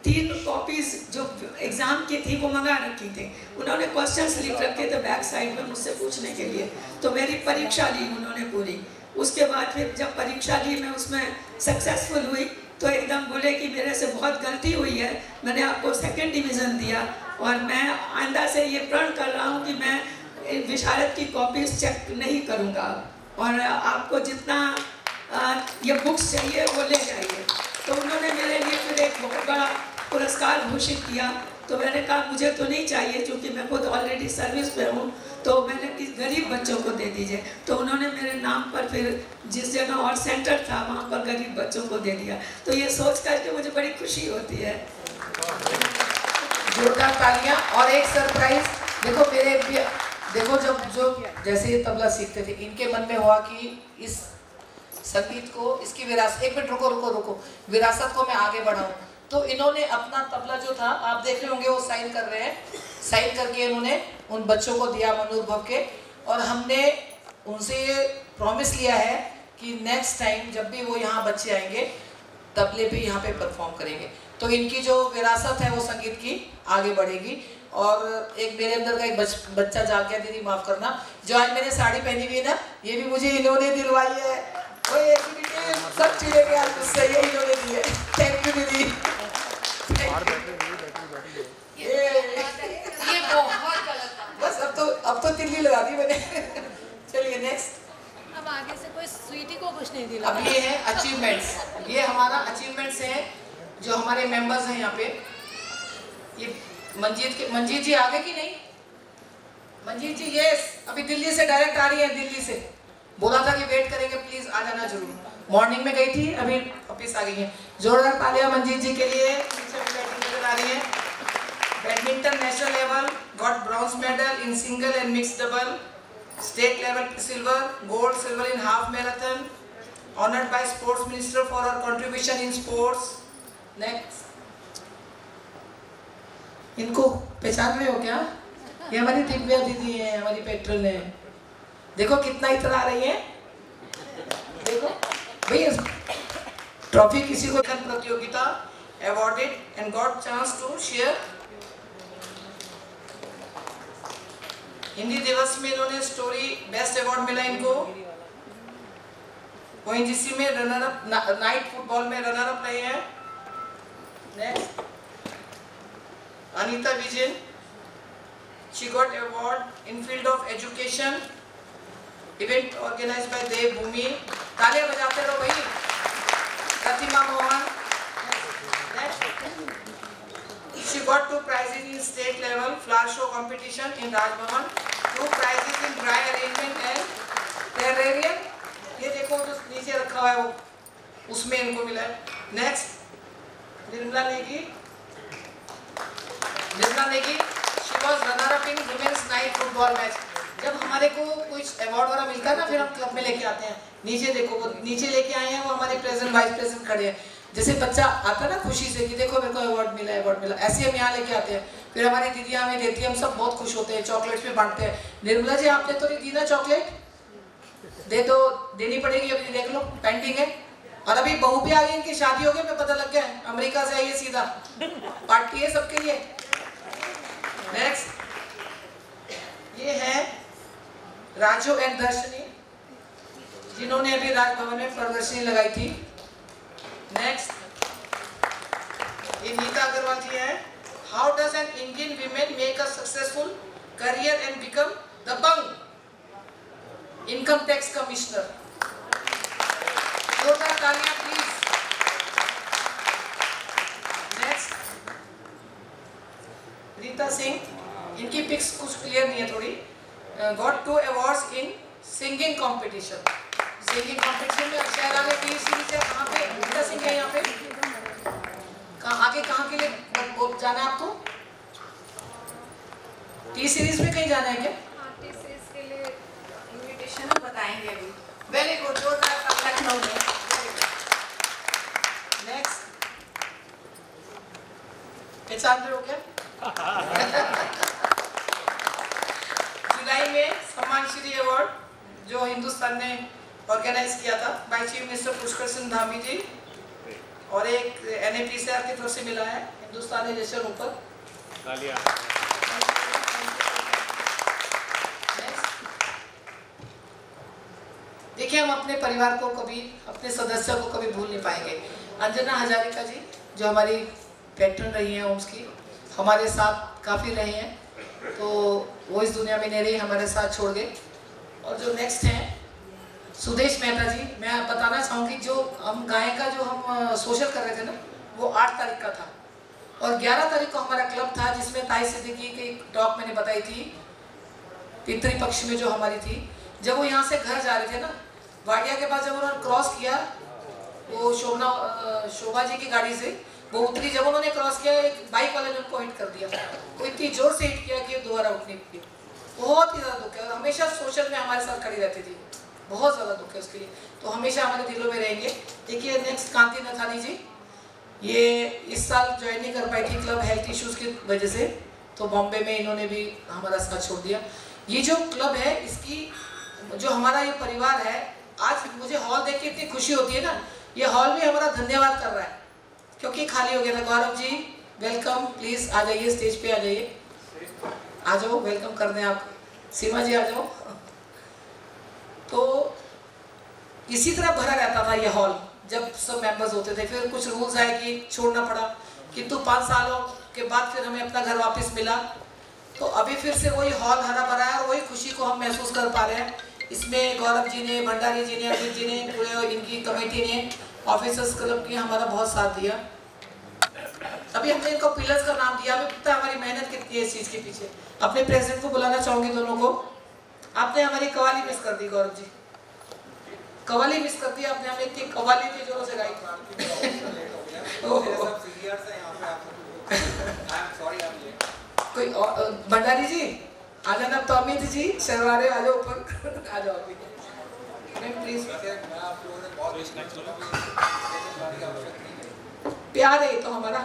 3 कॉपीज़ जो एग्ज़ाम की थी वो मंगा रखी थी। उन्होंने क्वेश्चंस लिख रखे थे बैक साइड में मुझसे पूछने के लिए। तो मेरी परीक्षा ली उन्होंने पूरी। उसके बाद फिर जब परीक्षा ली मैं उसमें सक्सेसफुल हुई तो एकदम बोले कि मेरे से बहुत गलती हुई है, मैंने आपको 2nd डिवीज़न दिया और मैं आइंदा से ये प्रण कर रहा हूँ कि मैं विशारद की कॉपीज चेक नहीं करूँगा और आपको जितना ये बुक्स चाहिए वो ले जाइए। तो उन्होंने मेरे लिए फिर एक बहुत बड़ा पुरस्कार घोषित किया। तो मैंने कहा मुझे तो नहीं चाहिए क्योंकि मैं खुद ऑलरेडी सर्विस पे हूँ, तो मैंने किस गरीब बच्चों को दे दीजिए। तो उन्होंने मेरे नाम पर फिर जिस जगह और सेंटर था वहाँ पर गरीब बच्चों को दे दिया। तो ये सोच करके मुझे बड़ी खुशी होती है। जोरदार तालियां। और एक सरप्राइज देखो, मेरे देखो जब जो जैसे ये तबला सीखते थे इनके मन में हुआ कि इस संगीत को, इसकी विरासत, एक मिनट रुको रुको रुको, विरासत को मैं आगे बढ़ाऊं। तो इन्होंने अपना तबला जो था आप देख रहे होंगे वो साइन कर रहे हैं, साइन करके इन्होंने उन बच्चों को दिया मनोरभव के। और हमने उनसे ये प्रॉमिस लिया है कि नेक्स्ट टाइम जब भी वो यहाँ बच्चे आएंगे तबले पे यहाँ पे परफॉर्म करेंगे। तो इनकी जो विरासत है वो संगीत की आगे बढ़ेगी। और एक मेरे अंदर का एक बच्चा जाग गया, दीदी माफ करना, जो आज मैंने साड़ी पहनी हुई है ना, ये भी मुझे इन्होंने दिलवाई है। सब चीजें आज मुझसे ये इन्होंने दी है। थैंक यू दीदी। ये बहुत गलत था, बस अब तो तिल्ली लगा दी मैंने। चलिए नेक्स्ट। अब आगे से कोई स्वीटी को कुछ नहीं दिला। अब ये है अचीवमेंट्स, ये हमारा अचीवमेंट्स है जो हमारे मेंबर्स हैं यहाँ पे। ये मंजीत जी आगे की नहीं? मंजीत जी यस, अभी दिल्ली से डायरेक्ट आ रही है, दिल्ली से बोला था कि वेट करेंगे, प्लीज आ जाना जरूर। मॉर्निंग में गई थी, अभी वापिस आ गई है। जोरदार तालियां मंजीत जी के लिए। बैटिंग नजर आ रही है। Badminton national level, got bronze medal in single and mix double, state level silver, gold, silver in half marathon, honoured by sports minister for our contribution in sports. Next, इनको पहचान रहे हो क्या? ये हमारी दिव्या दीदी है, हमारी पेट्रोल है। देखो कितना इतरा रही है, देखो भैया। ट्रॉफी किसी को प्रतियोगिता awarded and got chance to share. Hindi Diwas में इन्होंने स्टोरी बेस्ट अवार्ड मिला इनको। ओएनजीसी में रनर अप, नाइट फुटबॉल में रनर अप रहे हैं। Next, Anita Vijayan, she got award in field of education, event organized by Dev Bhumi। तालियां बजाते रहो भाई। प्रतिमा Mohan, she got 2 prizes in state level flower show competition in Raj Bhavan, 2 prizes in dry arrangement and terrarium। ये देखो जो नीचे रखा हुआ है वो, उसमें इनको मिला है। Next, Nirmala Negi, she was runner up in women's night football match। जब हमारे को कुछ अवार्ड वाला मिलता है ना, फिर हम क्लब में लेके आते हैं। नीचे देखो, वो नीचे लेके आए हैं, वो हमारे प्रेजेंट वाइस प्रेसिडेंट खड़े हैं। जैसे बच्चा आता है ना खुशी से कि देखो मेरे को अवार्ड मिला, अवार्ड मिला, ऐसे हम यहाँ लेके आते हैं। फिर हमारी दीदियाँ हमें देती है, हम सब बहुत खुश होते हैं, चॉकलेट्स में बांटते हैं। निर्मला जी आपने तो नहीं दी ना चॉकलेट? दे दो, देनी पड़ेगी, अभी देख लो पेंडिंग है। और अभी बहू भी आ गई, इनकी शादी हो गई, मैं पता लग गया, अमेरिका से आई है सीधा, पार्टी है सबके लिए। नेक्स्ट, ये है राजू एंड दर्शनी, जिन्होंने अभी राजभवन में प्रदर्शनी लगाई थी। नेक्स्ट, ये नीता अग्रवाल जी है। How does an Indian women make a successful career and become दबंग इनकम टैक्स कमिश्नर? जोरदार तालियां प्लीज। नेक्स्ट, रीता सिंह, इनकी पिक्स कुछ क्लियर नहीं है थोड़ी। गॉट 2 अवार्ड्स इन सिंगिंग कंपटीशन। सिंगिंग कंपटीशन में शायद आगे टी सीरीज है। कहाँ पे रीता सिंह है? यहाँ पे कहाँ आगे, कहाँ के लिए जाना है आपको? टी सीरीज में कहीं जाना है क्या? टी सीरीज के लिए इनविटेशन हम बताएंगे अभी। वेरी गुड, जोरदार लखनऊ में। नेक्स्ट, पहचान रहे हो क्या? जुलाई में सम्मान श्री अवार्ड जो हिंदुस्तान ने ऑर्गेनाइज किया था by chief minister Pushkar Singh Dhami ji, और एक NAPCR की तरफ से मिला है हिंदुस्तानी जश्न ऊपर। देखिए, हम अपने परिवार को कभी, अपने सदस्यों को कभी भूल नहीं पाएंगे। अंजना हजारिका जी जो हमारी पैट्रन रही हैं ओम्स की, हमारे साथ काफ़ी रहे हैं, तो वो इस दुनिया में नहीं रही, हमारे साथ छोड़ गए। और जो नेक्स्ट हैं सुदेश मेहता जी, मैं बताना चाहूँगी जो हम गाय का जो हम सोशल कर रहे थे ना, वो 8 तारीख का था, और 11 तारीख को हमारा क्लब था जिसमें ताई सिद्दीकी की एक टॉक मैंने बताई थी पितृपक्ष में जो हमारी थी। जब वो यहाँ से घर जा रहे थे ना, वाडिया के पास जब उन्होंने क्रॉस किया, वो शोभा जी की गाड़ी से वो उतरी, जब उन्होंने क्रॉस किया एक बाइक वाले ने उनको हिट कर दिया। वो इतनी जोर से हिट किया कि दोबारा उठने की, बहुत ही ज़्यादा दुख है। और हमेशा सोशल में हमारे साथ खड़ी रहती थी, बहुत ज़्यादा दुख है उसके लिए, तो हमेशा हमारे दिलों में रहेंगे। देखिए नेक्स्ट, कांति नथानी जी, ये इस साल ज्वाइन नहीं कर पाई थी क्लब हेल्थ इश्यूज़ की वजह से, तो बॉम्बे में इन्होंने भी हमारा साथ छोड़ दिया। ये जो क्लब है, इसकी जो हमारा ये परिवार है, आज मुझे हॉल देख के इतनी खुशी होती है ना, ये हॉल भी हमारा धन्यवाद कर रहा है क्योंकि खाली हो गया था। गौरव जी वेलकम, प्लीज़ आ जाइए, स्टेज पे आ जाइए, आ जाओ, वेलकम कर दें आप। सीमा जी आ जाओ। तो इसी तरह भरा रहता था ये हॉल जब सब मेंबर्स होते थे। फिर कुछ रूल्स आए कि छोड़ना पड़ा, किंतु 5 सालों के बाद फिर हमें अपना घर वापस मिला, तो अभी फिर से वही हॉल हरा भरा है और वही खुशी को हम महसूस कर पा रहे हैं। इसमें गौरव जी ने, भंडारी जी ने, अमित जी ने, पूरे इनकी कमेटी ने, ऑफिसर्स क्लब की हमारा बहुत साथ दिया। अभी हमने इनको पिलर्स का नाम दिया, हमें पता है हमारी मेहनत कितनी है इस चीज के पीछे। अपने प्रेसिडेंट को बुलाना चाहूंगी दोनों को। आपने हमारी कवाली मिस कर दी गौरव जी, कवाली मिस कर दी आपने। हमें इतनी कवाली इतनी जोरों से गाई। कोई भंडारी जी आ जाना, तो अमित जी शहवारे आ जाओ ऊपर, आ जाओ अभी मैम प्लीज। प्यार है तो हमारा,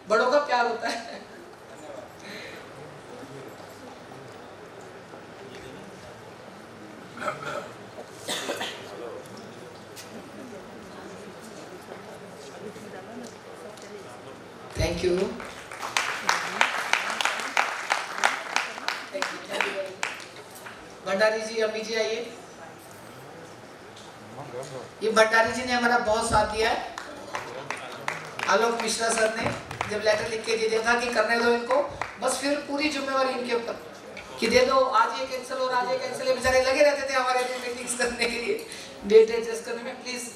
बड़ों का प्यार होता है। Thank you. भंडारी जी, अम्मी जी आइए। ये भंडारी जी ने हमारा बहुत साथ दिया है। आलोक मिश्रा सर ने जब लेटर लिख के दे दिया था कि करने दो इनको, बस फिर पूरी जिम्मेवारी इनके ऊपर कि दे दो, आज ये कैंसिल और आज ये कैंसिल। ये बेचारे लगे रहते थे हमारे लिए मीटिंग्स करने के लिए, डेट एडजस्ट करने में। Please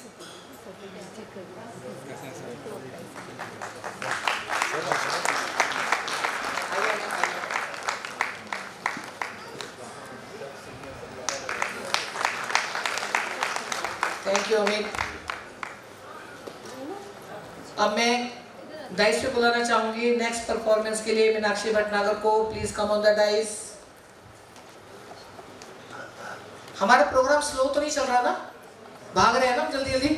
thank you Amit. अब मैं डाइस पे बुलाना चाहूंगी नेक्स्ट परफॉर्मेंस के लिए मीनाक्षी भटनागर को। Please come on the dice. हमारा प्रोग्राम स्लो तो नहीं चल रहा ना, भाग रहे हैं ना जल्दी जल्दी।